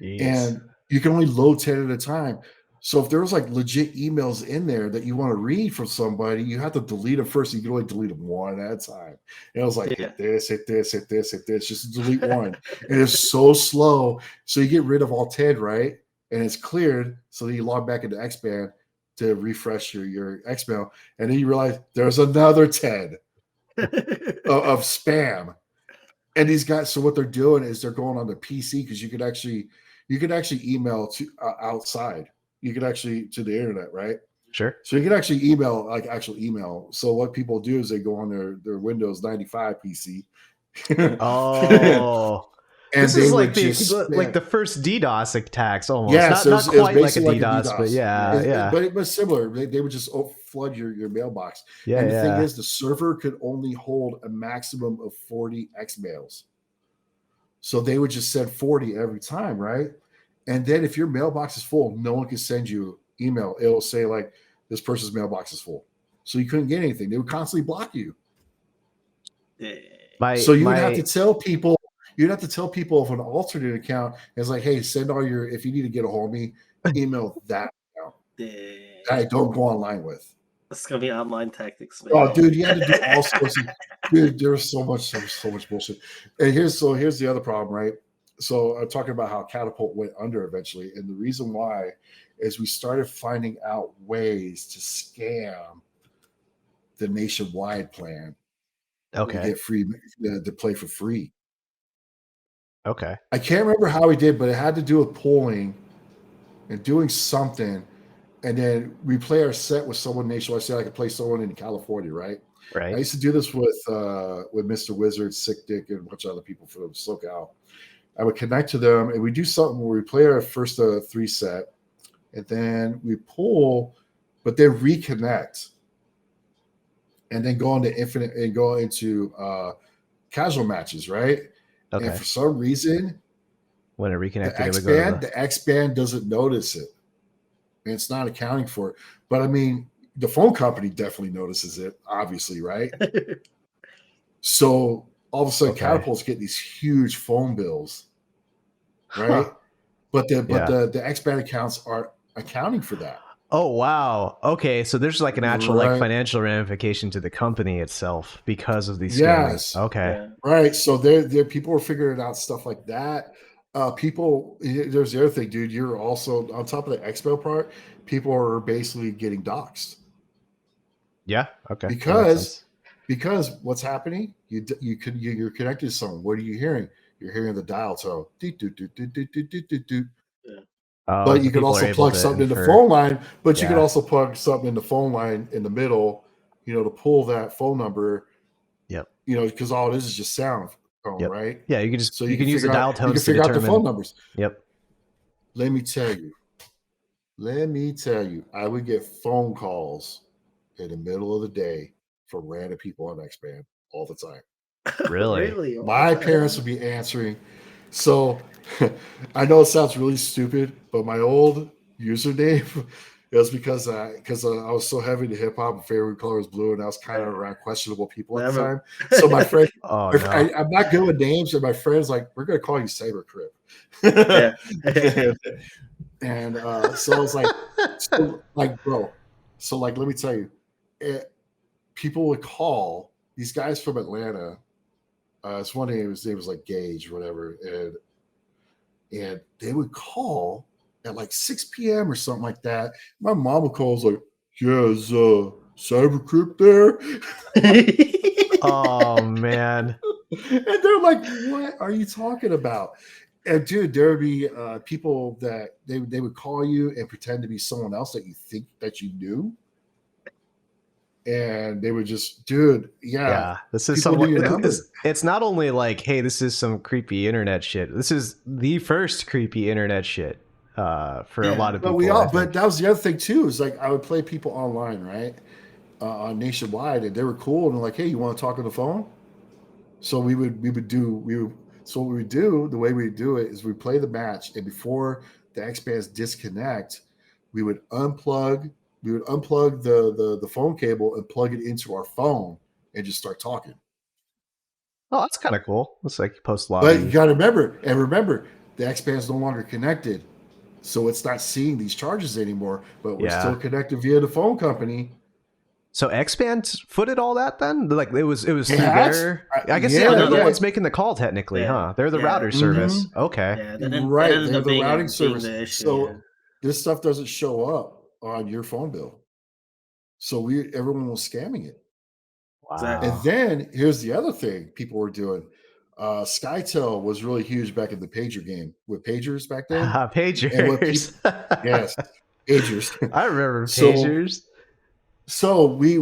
Jeez. And you can only load 10 at a time. So if there was like legit emails in there that you want to read from somebody, you have to delete them first. You can only delete them one at a time. And I was like, hit this, just delete one. And it's so slow. So you get rid of all 10, right? And it's cleared. So then you log back into XBand to refresh your Xmail. And then you realize there's another 10 of spam. And these guys, so what they're doing is they're going on the PC, because you could actually email to outside. You could actually to the internet, right? Sure. So you can actually email, like actual email. So what people do is they go on their Windows 95 PC. Oh. And this is like the first DDoS attacks almost. Yeah, not quite like a DDoS, but yeah. But it was similar. They would just flood your mailbox. Yeah, and the thing is, the server could only hold a maximum of 40 Xmails. So they would just send 40 every time, right? And then if your mailbox is full, no one can send you email. It'll say like, this person's mailbox is full. So you couldn't get anything. They would constantly block you. So you would have to tell people. You'd have to tell people of an alternate account. It's like, hey, send all your, if you need to get a hold of me, email that account. I don't go online with. It's gonna be online tactics, man. Oh, dude, you had to do all sorts of. Dude, there's so much bullshit. And here's the other problem, right? So I'm talking about how Catapult went under eventually, and the reason why is we started finding out ways to scam the nationwide plan. Okay. To get free to play for free. Okay. I can't remember how we did, but it had to do with polling and doing something. And then we play our set with someone nationwide. I said I could play someone in California, right? Right. I used to do this with Mr. Wizard, Sick Dick, and a bunch of other people from SoCal. I would connect to them, and we do something where we play our first 3 set, and then we pull, but then reconnect, and then go into infinite and go into casual matches, right? Okay. And for some reason, when it reconnected, the XBand doesn't notice it. And it's not accounting for it. But I mean, the phone company definitely notices it, obviously, right? So all of the sudden, Catapult's getting these huge phone bills, right? Huh. But the XBand accounts are accounting for that. Oh wow! Okay, so there's like an actual like financial ramification to the company itself because of these scams. Yes. Okay. Right. So there people are figuring out stuff like that. There's the other thing, dude. You're also on top of the Expo part. People are basically getting doxxed. Yeah. Okay. Because what's happening? You're connected to someone. What are you hearing? You're hearing the dial tone. But you can also plug something in the phone line. But you can also plug something in the phone line in the middle, to pull that phone number. Yep. Because all it is just sound tone, right? Yeah, you can just you can use the dial tones. You can figure out the phone numbers. Yep. Let me tell you, I would get phone calls in the middle of the day from random people on XBand all the time. Really? My parents would be answering. So I know it sounds really stupid, but my old username was because I was so heavy into hip hop and favorite color was blue, and I was kind of around questionable people at the time. So my friend, I'm not good with names, and my friend's like, "We're gonna call you Sabre Crip." And so I was like, bro. So let me tell you, people would call these guys from Atlanta. It's one name. His name was like Gage, or whatever, and they would call at like 6 p.m. or something like that. My mom would call, was like, "Yeah, is Cyber Crypt there. Oh man. And they're like, what are you talking about? And dude, there would be people that they would call you and pretend to be someone else that you think that you knew. And they would just, dude, yeah. This is somewhat. It's not only like, hey, this is some creepy internet shit. This is the first creepy internet shit for a lot of people. But that was the other thing too. Is like I would play people online, right, on Nationwide, and they were cool, and they're like, hey, you want to talk on the phone? So So what we would do, the way we do it is we play the match, and before the X-Bands disconnect, we would unplug the phone cable and plug it into our phone and just start talking. Oh, that's kind of cool. It's like post lobby. But you got to remember, the X-Band's no longer connected, so it's not seeing these charges anymore. But we're still connected via the phone company. So X-Band footed all that then? Like it was through their. I guess they're the ones making the call technically, huh? They're the router service. Okay, right. They're the routing service. So this stuff doesn't show up on your phone bill. So everyone was scamming it. Wow. And then here's the other thing people were doing. SkyTel was really huge back in the pager game with pagers back then. Pagers. Yes, pagers. I remember pagers. So we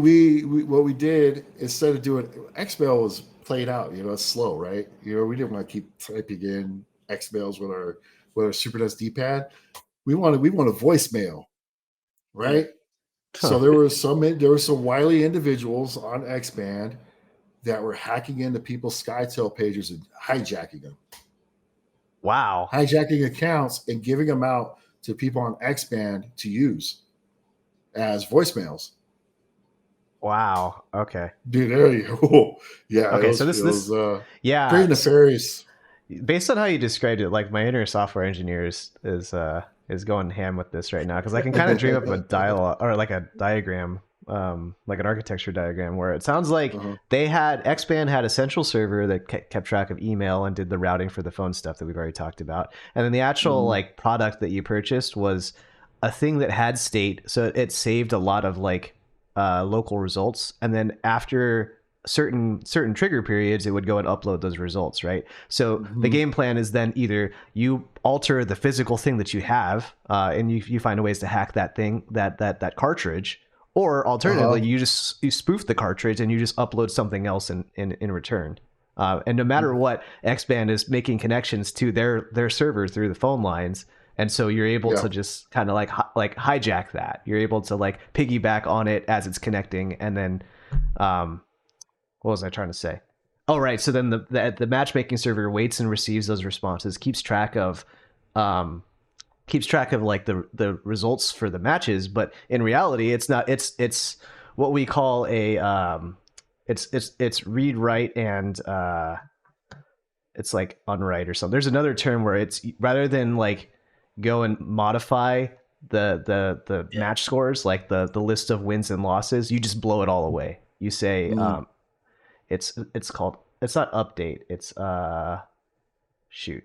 what we did, instead of doing XBell, was played out. It's slow, right? We didn't want to keep typing in XBells with our Super NES D-pad. We wanted voicemail, right? So there were some wily individuals on XBand that were hacking into people's SkyTel pagers and hijacking them. Wow. Hijacking accounts and giving them out to people on XBand to use as voicemails. Wow. Okay. Dude, there you go. Yeah. Okay. So this was pretty nefarious. Based on how you described it, like my inner software engineer is going ham with this right now, because I can kind of dream up a dialogue or like a diagram, like an architecture diagram, where it sounds like XBand had a central server that kept track of email and did the routing for the phone stuff that we've already talked about, and then the actual like product that you purchased was a thing that had state, so it saved a lot of like local results, and then after certain trigger periods it would go and upload those results, right? So the game plan is then either you alter the physical thing that you have and you find ways to hack that thing, that cartridge, or alternatively you spoof the cartridge and you just upload something else in return, and no matter what, XBand is making connections to their server through the phone lines. And so you're able to just kind of like hijack that. You're able to like piggyback on it as it's connecting. And then, what was I trying to say? Oh, right. So then the matchmaking server waits and receives those responses, keeps track of like the results for the matches. But in reality, it's not. It's what we call a it's read, write, and it's like unwrite or something. There's another term where it's rather than like go and modify the match scores, like the list of wins and losses, you just blow it all away. You say it's called, it's not update, it's shoot,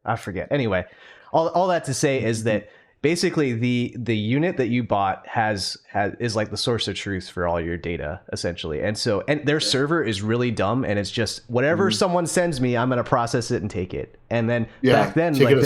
I forget. Anyway, all that to say is that basically the unit that you bought is like the source of truth for all your data, essentially. And so their server is really dumb, and it's just whatever someone sends me, I'm going to process it and take it. And then back then, like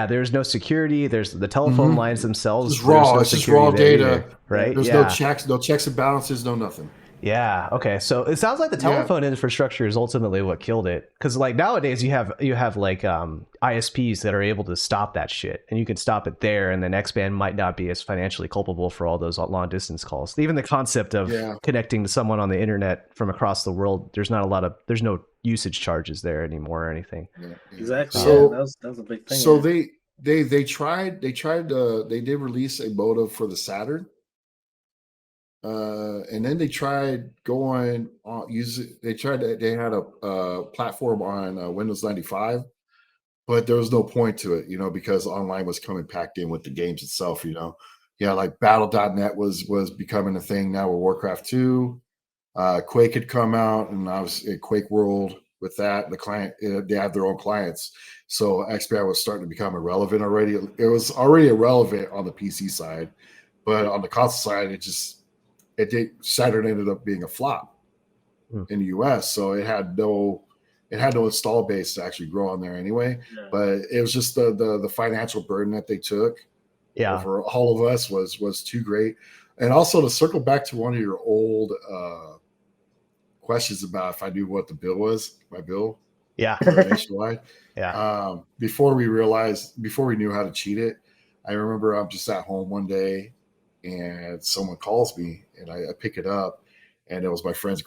there's no security. There's the telephone lines themselves. It's raw. It's just raw data, either, right? There's no checks and balances, no nothing. Yeah. Okay. So it sounds like the telephone infrastructure is ultimately what killed it. Because like nowadays you have like ISPs that are able to stop that shit, and you can stop it there, and then XBand might not be as financially culpable for all those long distance calls. Even the concept of connecting to someone on the internet from across the world, there's no usage charges there anymore or anything. Yeah. Exactly. So that was a big thing. So they did release a modem for the Saturn. And then they tried going on they had a platform on Windows 95, but there was no point to it, because online was coming packed in with the games itself, like battle.net was becoming a thing now with Warcraft 2. Quake had come out, and I was in Quake World with that. The client, they have their own clients. So XBand was starting to become irrelevant already. It was already irrelevant on the PC side, but on the console side, Saturn ended up being a flop in the US, so it had no install base to actually grow on there anyway. Yeah. But it was just the financial burden that they took over all of us was too great. And also, to circle back to one of your old questions about if I knew what the bill was, my bill, nationwide. Before we knew how to cheat it, I remember I'm just at home one day and someone calls me and I pick it up, and it was my friend's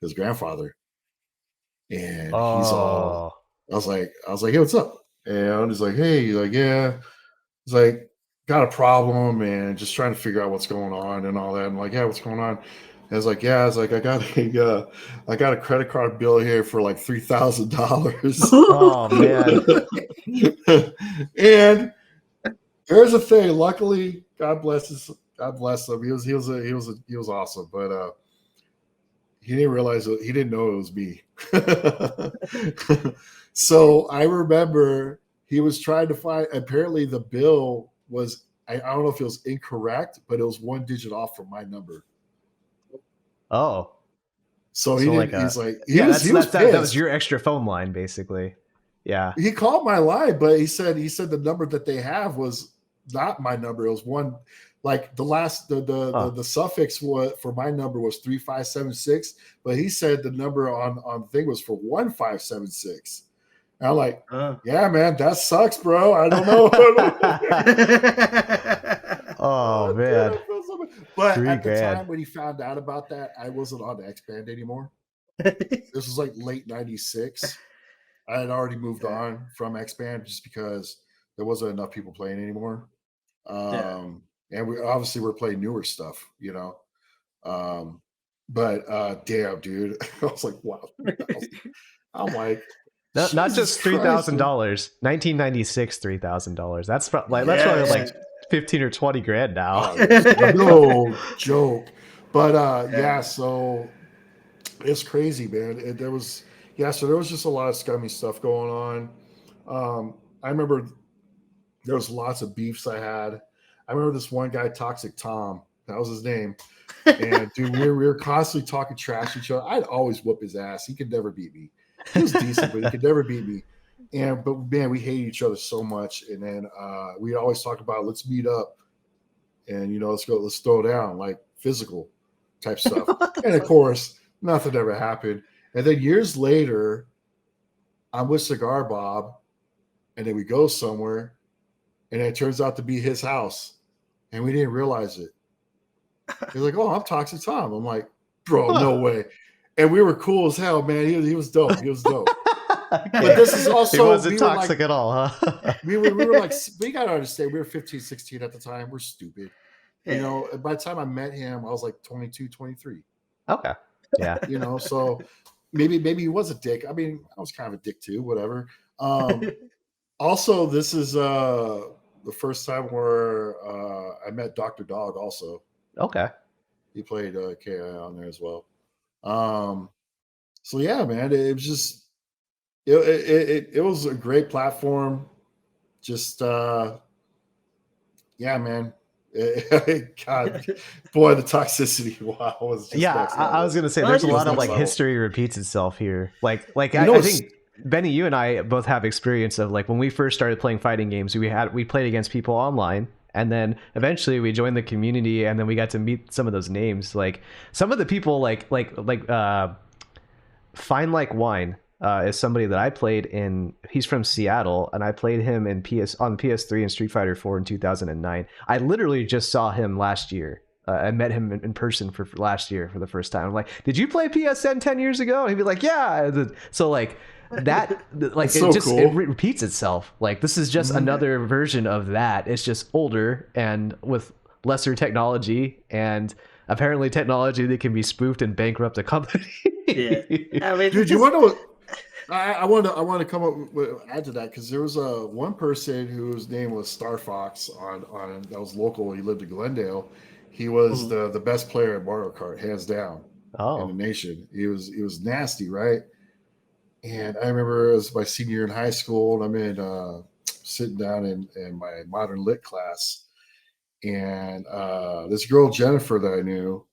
his grandfather. And he's all, I was like, hey, what's up? And he's like, hey, yeah. He's like, got a problem and just trying to figure out what's going on and all that. I'm like, yeah, what's going on? And I was like, yeah. I was like, I got a credit card bill here for like $3,000. Oh man. And here's the thing. Luckily, God bless him. He was awesome, but he didn't realize he didn't know it was me. So I remember he was trying to find. Apparently, the bill was, I don't know if it was incorrect, but it was one digit off from my number. Oh, so he didn't. He's like, that was your extra phone line, basically. Yeah, he called my line, but he said the number that they have was not my number. It was one, like the suffix for my number was 3576, but he said the number on thing was for 1576. And I'm like, yeah, man, that sucks, bro. I don't know. Oh man. But at the time when he found out about that, I wasn't on the XBand anymore. This was like late 96. I had already moved on from XBand just because there wasn't enough people playing anymore. And we obviously were playing newer stuff, you know. But damn, dude. I was like, wow. I'm like, not just $3,000, 1996 $3,000. That's probably like 15 or 20 grand now. No joke. But so it's crazy, man. There was just a lot of scummy stuff going on. I remember there was lots of beefs I had. I remember this one guy, Toxic Tom, that was his name. And dude, we were constantly talking trash to each other. I'd always whoop his ass. He could never beat me. He was decent, but he could never beat me. But man, we hated each other so much. And then we always talk about, let's meet up and, you know, let's throw down, like physical type stuff. And of course, nothing ever happened. And then years later, I'm with Cigar Bob, and then we go somewhere, and it turns out to be his house, and we didn't realize it. He's like, "Oh, I'm Toxic Tom." I'm like, "Bro, no way." And we were cool as hell, man. He was dope. He was dope. Okay. But this is also, he wasn't toxic at all, huh? we were like, we gotta understand, we were 15, 16 at the time. We're stupid. Yeah. You know, by the time I met him, I was like 22, 23. Okay. Yeah. You know, so maybe he was a dick. I mean, I was kind of a dick too, whatever. Also, this is the first time where I met Dr. Dog also. Okay. He played KI on there as well. So yeah, man, it was just it was a great platform. Just yeah, man. God, boy, the toxicity! Wow, was just I was gonna say there's a lot of like history repeats itself here. Like I think Benny, you and I both have experience of like when we first started playing fighting games, we played against people online. And then eventually we joined the community, and then we got to meet some of those names. Like some of the people, like Fine Like Wine is somebody that I played in. He's from Seattle, and I played him on PS3 and Street Fighter 4 in 2009. I literally just saw him last year. I met him in person for last year for the first time. I'm like, "Did you play PSN 10 years ago?" And he'd be like, "Yeah." So like that, like it just cool. It repeats itself. Like this is just another version of that. It's just older and with lesser technology, and apparently technology that can be spoofed and bankrupt a company. Yeah, I mean, dude, you want to know? I want to come up with add to that, because there was one person whose name was Star Fox on that was local. He lived in Glendale. He was the best player at Mario Kart, hands down, in the nation. He was nasty, right? And I remember it was my senior year in high school, and I'm in sitting down in my modern lit class, and this girl Jennifer that I knew,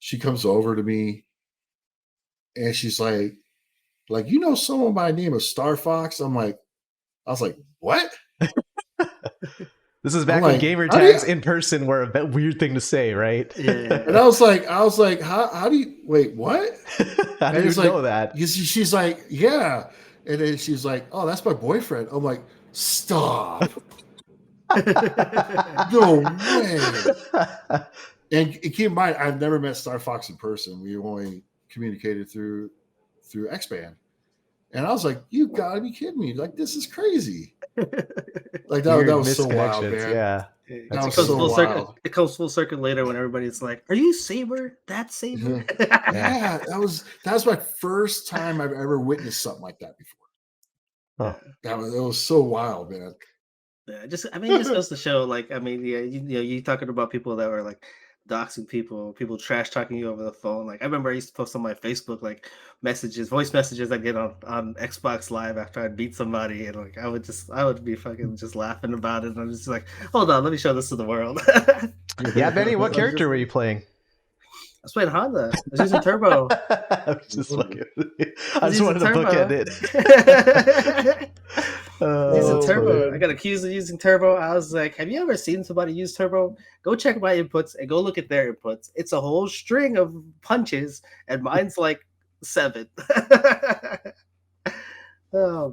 she comes over to me and she's like, someone by the name of Star Fox? I was like, what? This is back when gamer tags in person were a weird thing to say, right? Yeah. And I was like, how do you wait? What? How do you know that? She's like, yeah. And then she's like, oh, that's my boyfriend. I'm like, stop. No way. And keep in mind, I've never met Star Fox in person. We only communicated through XBand. And I was like, you gotta be kidding me. Like, this is crazy. Like that was so wild, man. Yeah. That was so wild. It comes full circle later when everybody's like, are you Sabre? That's Sabre? Yeah, that was my first time I've ever witnessed something like that before. Oh. It was so wild, man. Yeah, it just goes to show, like, you talking about people that were like doxing people trash talking you over the phone. Like, I remember I used to post on my Facebook like voice messages I get on Xbox Live after I'd beat somebody, and like I would be fucking just laughing about it. And I'm just like, hold on, let me show this to the world. Yeah, Benny, what character were you playing? I was playing Honda. I was using Turbo. I just wanted to bookend it. Using Turbo. Man. I got accused of using Turbo. I was like, have you ever seen somebody use Turbo? Go check my inputs and go look at their inputs. It's a whole string of punches, and mine's like 7. Oh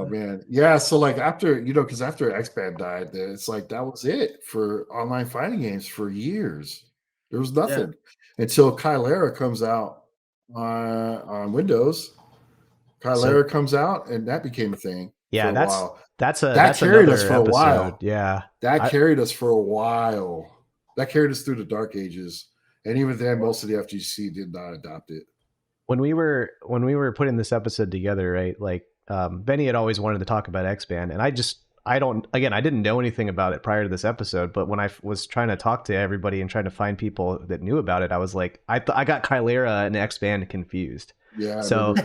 man. Yeah, so like after XBand died, it's like that was it for online fighting games for years. There was nothing until Chimera comes out on Windows. Chimera comes out, and that became a thing. Yeah, that carried us for a while. Yeah, that carried us for a while. That carried us through the dark ages, and even then, most of the FGC did not adopt it. When we were putting this episode together, right? Like Benny had always wanted to talk about XBand, and I didn't know anything about it prior to this episode, but when I was trying to talk to everybody and trying to find people that knew about it, I was like, I got Chimera and XBand confused. Yeah. So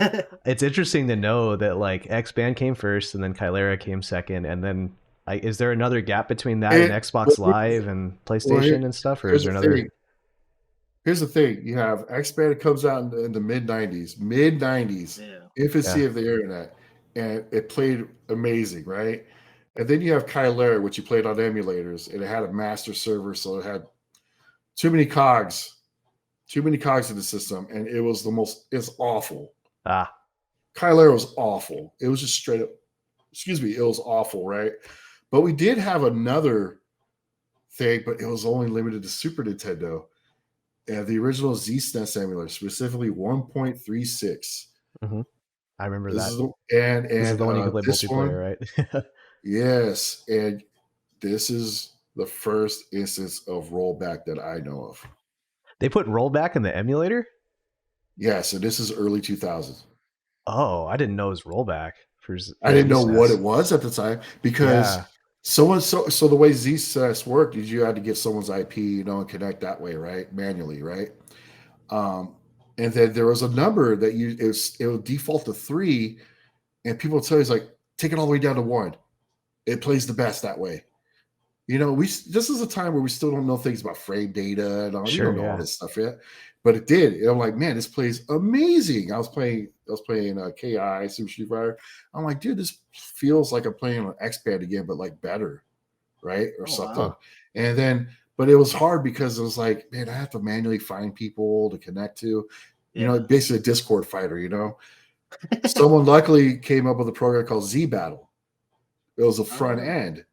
it's interesting to know that like XBand came first and then Chimera came second, and then is there another gap between that and Xbox Live and PlayStation and stuff, or is there another? Here's the thing: you have XBand comes out in the mid '90s, infancy of the internet, and it played amazing, right? And then you have Chimera, which you played on emulators, and it had a master server, so it had too many cogs in the system, and it's awful. Chimera was awful. It was just straight up, it was awful, right? But we did have another thing, but it was only limited to Super Nintendo. And the original Z-SNES emulator, specifically 1.36. Mm-hmm. I remember that. This is the one you could play multiplayer, right? Yes, and this is the first instance of rollback that I know of. They put rollback in the emulator? Yeah, so this is early 2000s. Oh, I didn't know it was rollback. I didn't know what it was at the time because so the way Z-SNES worked is you had to get someone's IP, and connect that way, right? Manually, right? And then there was a number that it would default to 3, and people would tell you, it's like, take it all the way down to 1. It plays the best that way. This is a time where we still don't know things about frame data and all. We don't know all this stuff yet, but it did. And I'm like, man, this plays amazing. I was playing KI Super Street Fighter. I'm like, dude, this feels like I'm playing on XBand again, but like better, right, or something. Wow. And then, but it was hard because it was like, man, I have to manually find people to connect to. Basically a Discord fighter. Someone luckily came up with a program called Z Battle. It was a front end.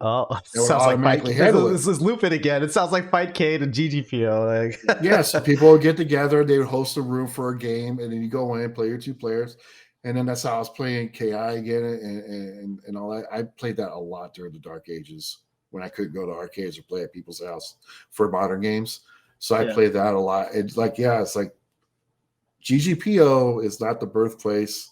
Oh, sounds like Fight K. This is looping again. It sounds like Fight K and GGPO. Yes, so people would get together. They would host a room for a game, and then you go in, play your 2 players, and then that's how I was playing KI again and all that. I played that a lot during the dark ages when I couldn't go to arcades or play at people's house for modern games. So I played that a lot. It's like, it's like GGPO is not the birthplace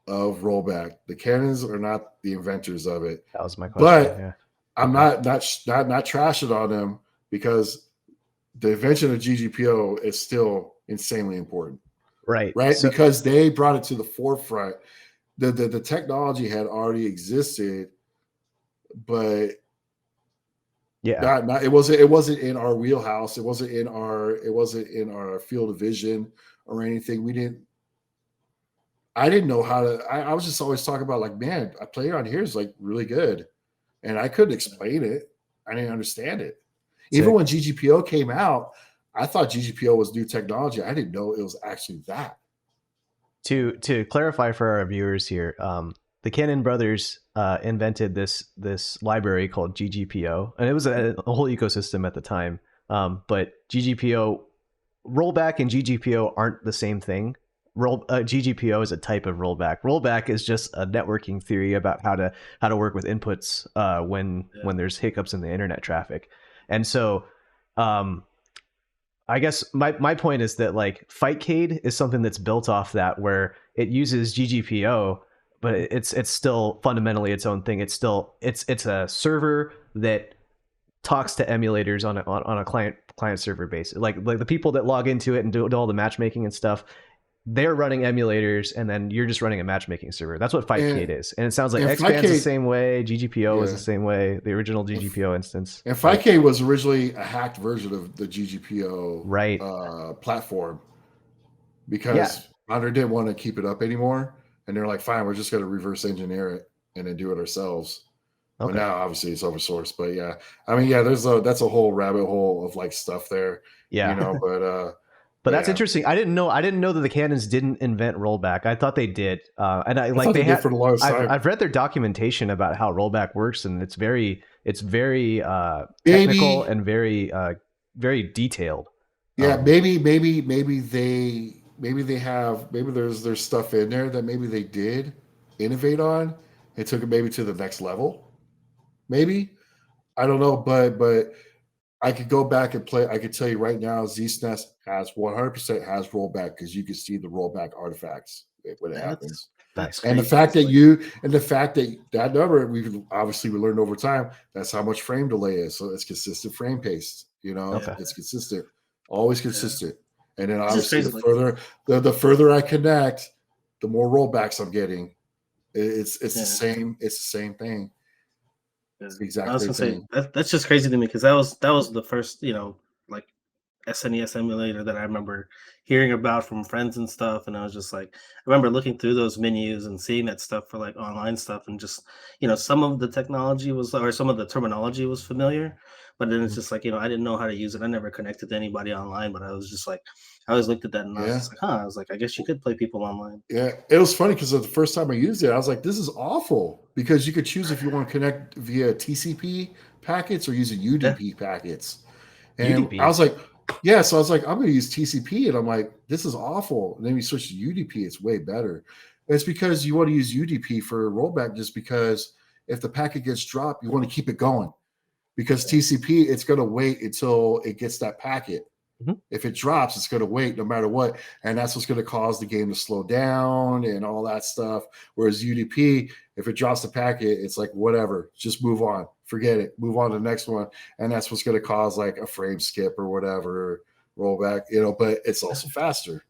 of rollback. The Cannons are not the inventors of it. That was my question. But I'm not trashing on them because the invention of GGPO is still insanely important. Right. So, because they brought it to the forefront. The technology had already existed, but Yeah. It wasn't in our wheelhouse. It wasn't in our field of vision or anything. I didn't know how to. I was just always talking about like, man, a player on here is like really good, and I couldn't explain it. I didn't understand it. Even when GGPO came out, I thought GGPO was new technology. I didn't know it was actually that. To clarify for our viewers here, the Cannon brothers invented this library called GGPO, and it was a whole ecosystem at the time. But GGPO rollback and GGPO aren't the same thing. GGPO is a type of rollback. Rollback is just a networking theory about how to work with inputs when there's hiccups in the internet traffic. And so I guess my point is that like Fightcade is something that's built off that, where it uses GGPO, but it's still fundamentally its own thing. It's a server that talks to emulators on a client server basis. Like the people that log into it and do all the matchmaking and stuff, they're running emulators, and then you're just running a matchmaking server. That's what Fightcade is. And it sounds like XBand's the same way, GGPO is the same way, the original GGPO instance. And Fightcade was originally a hacked version of the GGPO platform, because Founder didn't want to keep it up anymore. And they're like, fine, we're just going to reverse engineer it and then do it ourselves. Okay. But now obviously it's open source. But yeah, I mean, that's a whole rabbit hole of like stuff there. Yeah. But that's interesting. I didn't know that the Cannons didn't invent rollback. I thought they did. And I like they had for the longest time. I've read their documentation about how rollback works, and it's very technical and very very detailed. Yeah, maybe there's stuff in there that maybe they did innovate on and took it maybe to the next level. Maybe, I don't know, but I could go back and play. I could tell you right now, ZSNES has 100% has rollback, because you can see the rollback artifacts when it happens. That's and crazy. The fact that number we learned over time. That's how much frame delay is. So it's consistent frame pace. It's consistent, always consistent. And then obviously the further I connect, the more rollbacks I'm getting. It's the same. It's the same thing. Exactly. I was gonna say that's just crazy to me, because that was the first like SNES emulator that I remember hearing about from friends and stuff, and I was just like, I remember looking through those menus and seeing that stuff for like online stuff, and just some of the technology or some of the terminology was familiar, but then it's just like I didn't know how to use it. I never connected to anybody online, but I was just like, I always looked at that and I was just like, I was like, I guess you could play people online. Yeah, it was funny because the first time I used it, I was like, this is awful, because you could choose if you want to connect via TCP packets or using UDP packets. And UDP. I was like, so I was like, I'm going to use TCP, and I'm like, this is awful. And then you switch to UDP, it's way better. And it's because you want to use UDP for rollback, just because if the packet gets dropped, you want to keep it going, because TCP, it's going to wait until it gets that packet. Mm-hmm. If it drops, it's going to wait no matter what. And that's what's going to cause the game to slow down and all that stuff. Whereas UDP, if it drops the packet, it's like, whatever, just move on, forget it, move on to the next one. And that's what's going to cause like a frame skip or whatever, rollback, but it's also faster.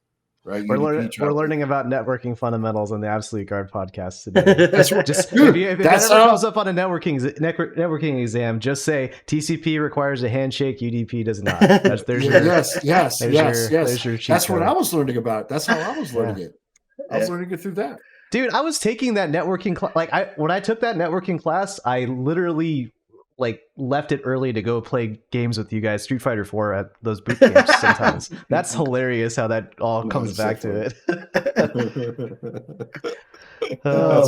Right, we're learning about networking fundamentals on the Absolute Guard podcast today. That's just if that ever comes up on a networking exam, just say TCP requires a handshake, UDP does not. Yes. That's what I was learning about. That's how I was learning it. I was learning it through that. Dude, I was taking that networking class. When I took that networking class, I literally left it early to go play games with you guys, Street Fighter 4 at those boot camps sometimes. That's hilarious how that all comes back to it.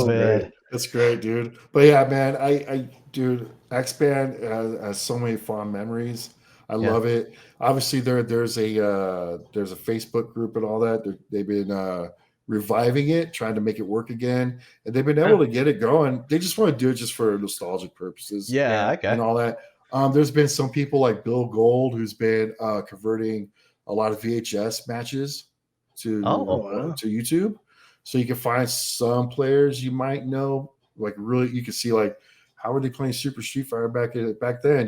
Man. That's great, dude. But yeah, man, dude, XBand has so many fond memories. I love it. Obviously, there's a Facebook group and all that. They've been reviving it, trying to make it work again, and they've been able to get it going. They just want to do it just for nostalgic purposes, and all that. There's been some people like Bill Gold who's been converting a lot of VHS matches to YouTube, so you can find some players you might know, like really you can see like how were they playing Super Street Fighter back then,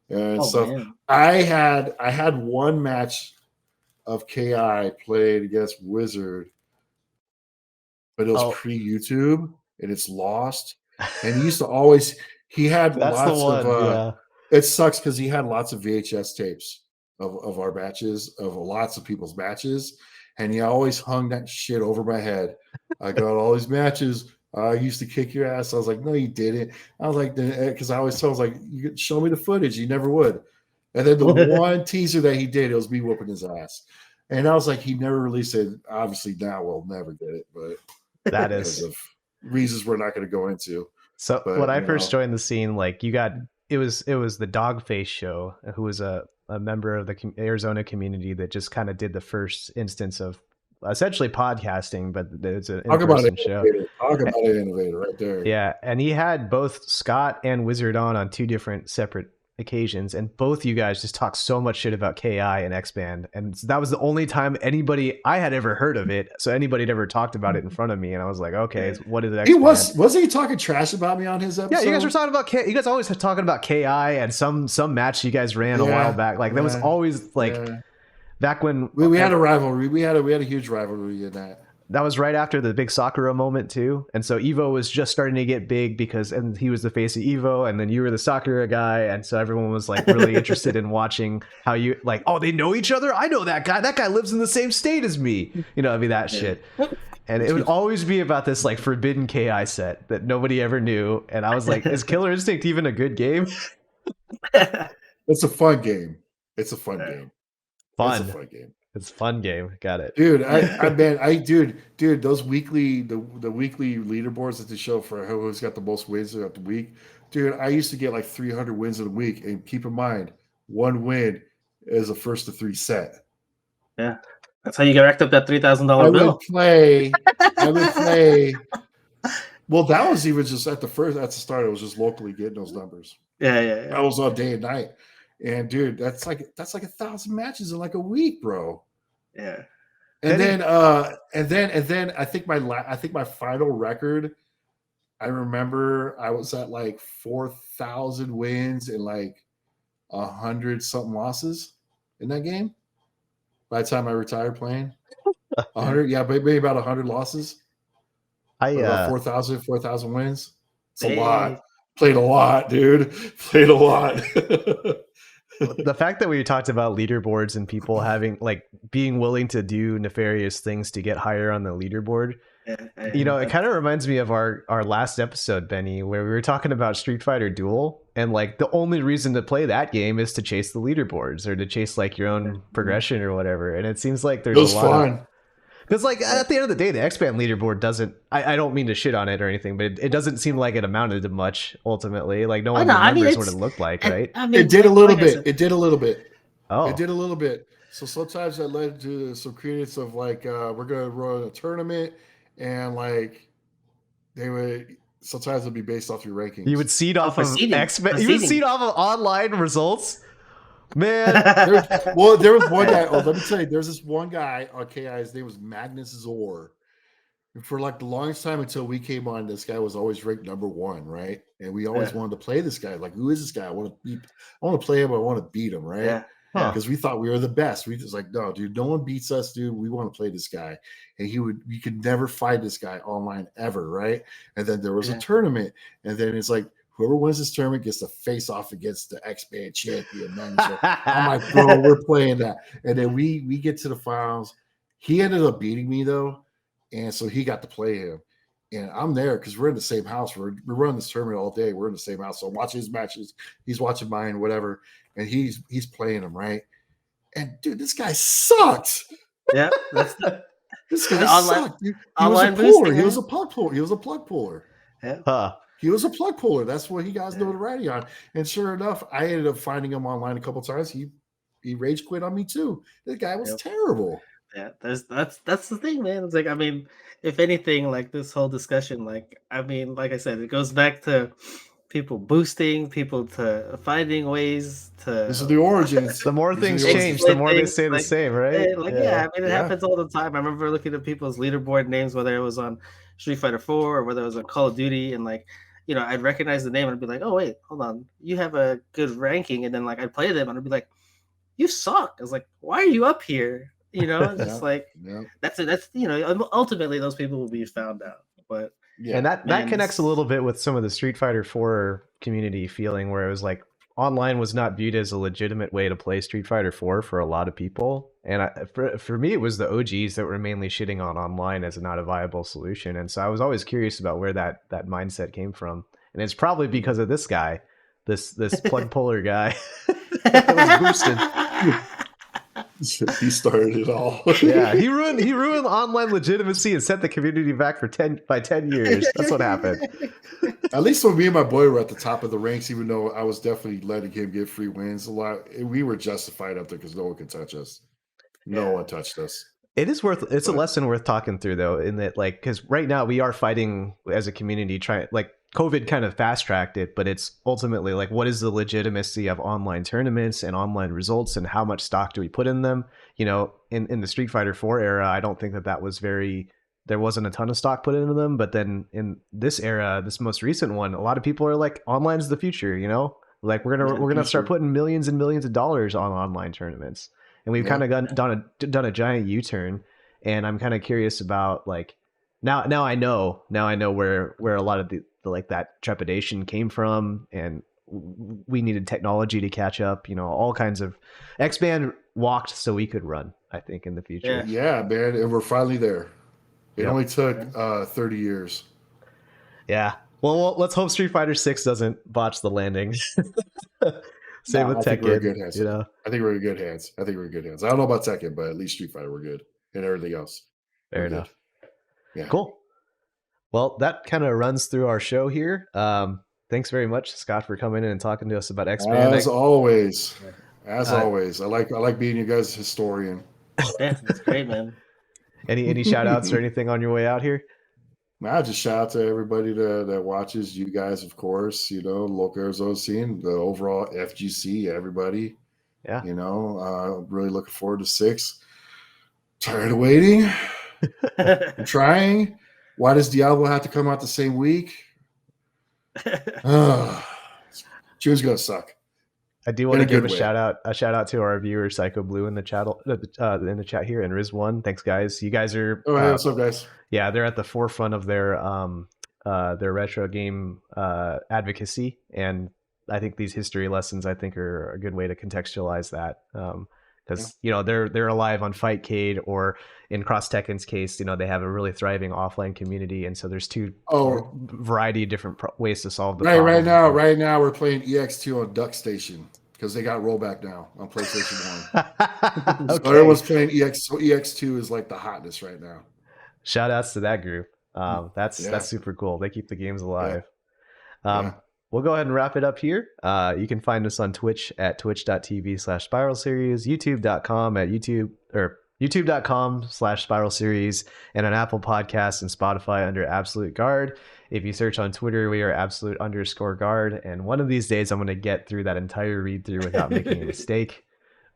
and stuff. Man. I had one match of KI played against Wizard, but it was pre-YouTube and it's lost. And he used to always, he had lots of It sucks because he had lots of VHS tapes of our matches, of lots of people's matches, and he always hung that shit over my head. I got all these matches. I used to kick your ass. I was like, no, you didn't. I was like, because I always told him, like, you could show me the footage. You never would. And then the one teaser that he did, it was me whooping his ass. And I was like, he never released it. Obviously, now we'll never get it, but that is of reasons we're not going to go into. So when I first joined the scene, like it was the Dogface show, who was a member of the Arizona community that just kind of did the first instance of essentially podcasting, but it's an in-person show. Talk about an innovator right there. Yeah, and he had both Scott and Wizard on 2 different separate occasions, and both you guys just talked so much shit about KI and XBand, and that was the only time I had ever heard of it, so anybody had ever talked about it in front of me, and I was like, okay, what is XBand? Wasn't he talking trash about me on his episode? Yeah, you guys were talking about you guys always talking about KI and some match you guys ran a while back. Like that was always like back when we had a rivalry. We had a huge rivalry in that. That was right after the big Sakura moment too, and so Evo was just starting to get big and he was the face of Evo, and then you were the Sakura guy, and so everyone was like really interested in watching how you like, oh, they know each other. I know that guy. That guy lives in the same state as me. You know, I mean that shit. And it would always be about this like forbidden KI set that nobody ever knew, and I was like, is Killer Instinct even a good game? It's a fun game. It's a fun game. Fun. It's a fun game. It's a fun game. Got it, dude. Dude, those weekly the weekly leaderboards at the show for who's got the most wins throughout the week. Dude, I used to get like 300 wins in a week, and keep in mind, 1 win is a 1st to 3 set. Yeah, that's how you get racked up that $3,000 bill. I would play. Well, that was even just at the start. It was just locally getting those numbers. Yeah. I was on day and night. And dude, that's like 1,000 matches in like a week, bro. Yeah. And then I think my final record, I remember I was at like 4,000 wins and like 100 something losses in that game. By the time I retired playing, 100, maybe about 100 losses. About 4,000 wins. It's a lot. Played a lot, dude. Played a lot. The fact that we talked about leaderboards and people having like being willing to do nefarious things to get higher on the leaderboard, you know, it kind of reminds me of our last episode, Benny, where we were talking about Street Fighter Duel, and like the only reason to play that game is to chase the leaderboards or to chase like your own progression or whatever. And it seems like there's a lot of because like at the end of the day, the XBand leaderboard doesn't. I don't mean to shit on it or anything, but it doesn't seem like it amounted to much ultimately. Like no one remembers what it looked like, right? I mean, it did a little bit. It did a little bit. Oh, it did a little bit. So sometimes that led to some credence of like we're gonna run a tournament, and like they would sometimes it'd be based off your rankings. You would seed off of XBand. You would seed off of online results. Man, there was one guy. Oh, let me tell you, there's this one guy on KI. His name was Magnus Zor. And for like the longest time until we came on, this guy was always ranked number 1, right? And we always wanted to play this guy. Like, who is this guy? I want to play him. I want to beat him, right? Yeah. Because we thought we were the best. We just like, no, dude, no one beats us, dude. We want to play this guy. And you could never fight this guy online ever, right? And then there was a tournament, and then it's like, whoever wins this tournament gets to face off against the XBand champion. Man. So I'm like, bro, we're playing that. And then we get to the finals. He ended up beating me though, and so he got to play him. And I'm there because we're in the same house. We're running this tournament all day. We're in the same house. So I'm watching his matches. He's watching mine, whatever. And he's playing him, right? And dude, this guy sucks. Yeah, this guy sucked. Dude. He was a puller. He was a plug puller. He was a plug puller. Yeah. He was a plug puller. That's what he got notoriety on. And sure enough, I ended up finding him online a couple of times. He rage quit on me too. This guy was terrible. Yeah, that's the thing, man. It's like, I mean, if anything, like this whole discussion, like, I mean, like I said, it goes back to people boosting, people to finding ways to. This is the origins. The more things change, the more they stay the same, right? I mean, it happens all the time. I remember looking at people's leaderboard names, whether it was on Street Fighter 4 or whether it was on Call of Duty, and like, you know, I'd recognize the name and I'd be like, oh wait, hold on, you have a good ranking, and then like I'd play them and I'd be like, you suck. I was like, why are you up here? You know, it's just like that's it. That's, you know, ultimately those people will be found out. But and that connects a little bit with some of the Street Fighter 4 community feeling, where it was like online was not viewed as a legitimate way to play Street Fighter 4 for a lot of people. And for me, it was the OGs that were mainly shitting on online as not a viable solution. And so I was always curious about where that mindset came from. And it's probably because of this guy, this plug puller guy that was boosted. He started it all. Yeah, he ruined online legitimacy and set the community back for 10 years. That's what happened. At least when me and my boy were at the top of the ranks, even though I was definitely letting him get free wins a lot, we were justified up there because no one could touch us. No one touched us. It's a lesson worth talking through, though, in that, like, because right now we are fighting as a community, COVID kind of fast tracked it, but it's ultimately like, what is the legitimacy of online tournaments and online results, and how much stock do we put in them? You know, in the Street Fighter 4 era, I don't think that was there wasn't a ton of stock put into them. But then in this era, this most recent one, a lot of people are like, online's the future, you know? Like we're gonna start putting millions and millions of dollars on online tournaments. And we've kind of done a giant U-turn. And I'm kind of curious about, like, now I know where a lot of the like that trepidation came from, and we needed technology to catch up. You know, all kinds of XBand walked so we could run, I think, in the future. Yeah, man, and we're finally there. It only took 30 years. Yeah. Well, let's hope Street Fighter 6 doesn't botch the landing. Same with Tekken. You know, I think we're in good hands. I don't know about Tekken, but at least Street Fighter, we're good, and everything else. Fair enough. Yeah. Cool. Well, that kind of runs through our show here. Thanks very much, Scott, for coming in and talking to us about XBand. As always, I like being you guys' historian. Yeah, that's great, man. Any shout outs or anything on your way out here? I just shout out to everybody that watches. You guys, of course, you know, local Arizona scene, the overall FGC, everybody. Yeah. You know, really looking forward to 6. Tired of waiting. I'm trying. Why does Diablo have to come out the same week? June's gonna suck. I do want to give a shout out to our viewer Psycho Blue in the chat here, and Riz1. Thanks, guys. You guys are what's up, guys? Yeah, they're at the forefront of their retro game advocacy, and I think these history lessons are a good way to contextualize that. Because you know they're alive on Fightcade, or in Cross Tekken's case, you know, they have a really thriving offline community, and so there's variety of different ways to solve the problem. Right now we're playing EX2 on Duck Station because they got rollback now on PlayStation 1. Okay. So everyone's playing EX. So EX2 is like the hotness right now. Shout outs to that group. That's super cool. They keep the games alive. We'll go ahead and wrap it up here. You can find us on Twitch at twitch.tv/Spiral Series, youtube.com/Spiral Series, and on Apple Podcasts and Spotify under Absolute Guard. If you search on Twitter, we are absolute_guard. And one of these days, I'm going to get through that entire read through without making a mistake.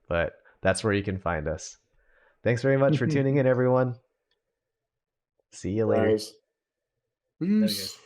But that's where you can find us. Thanks very much for tuning in, everyone. See you later. Peace.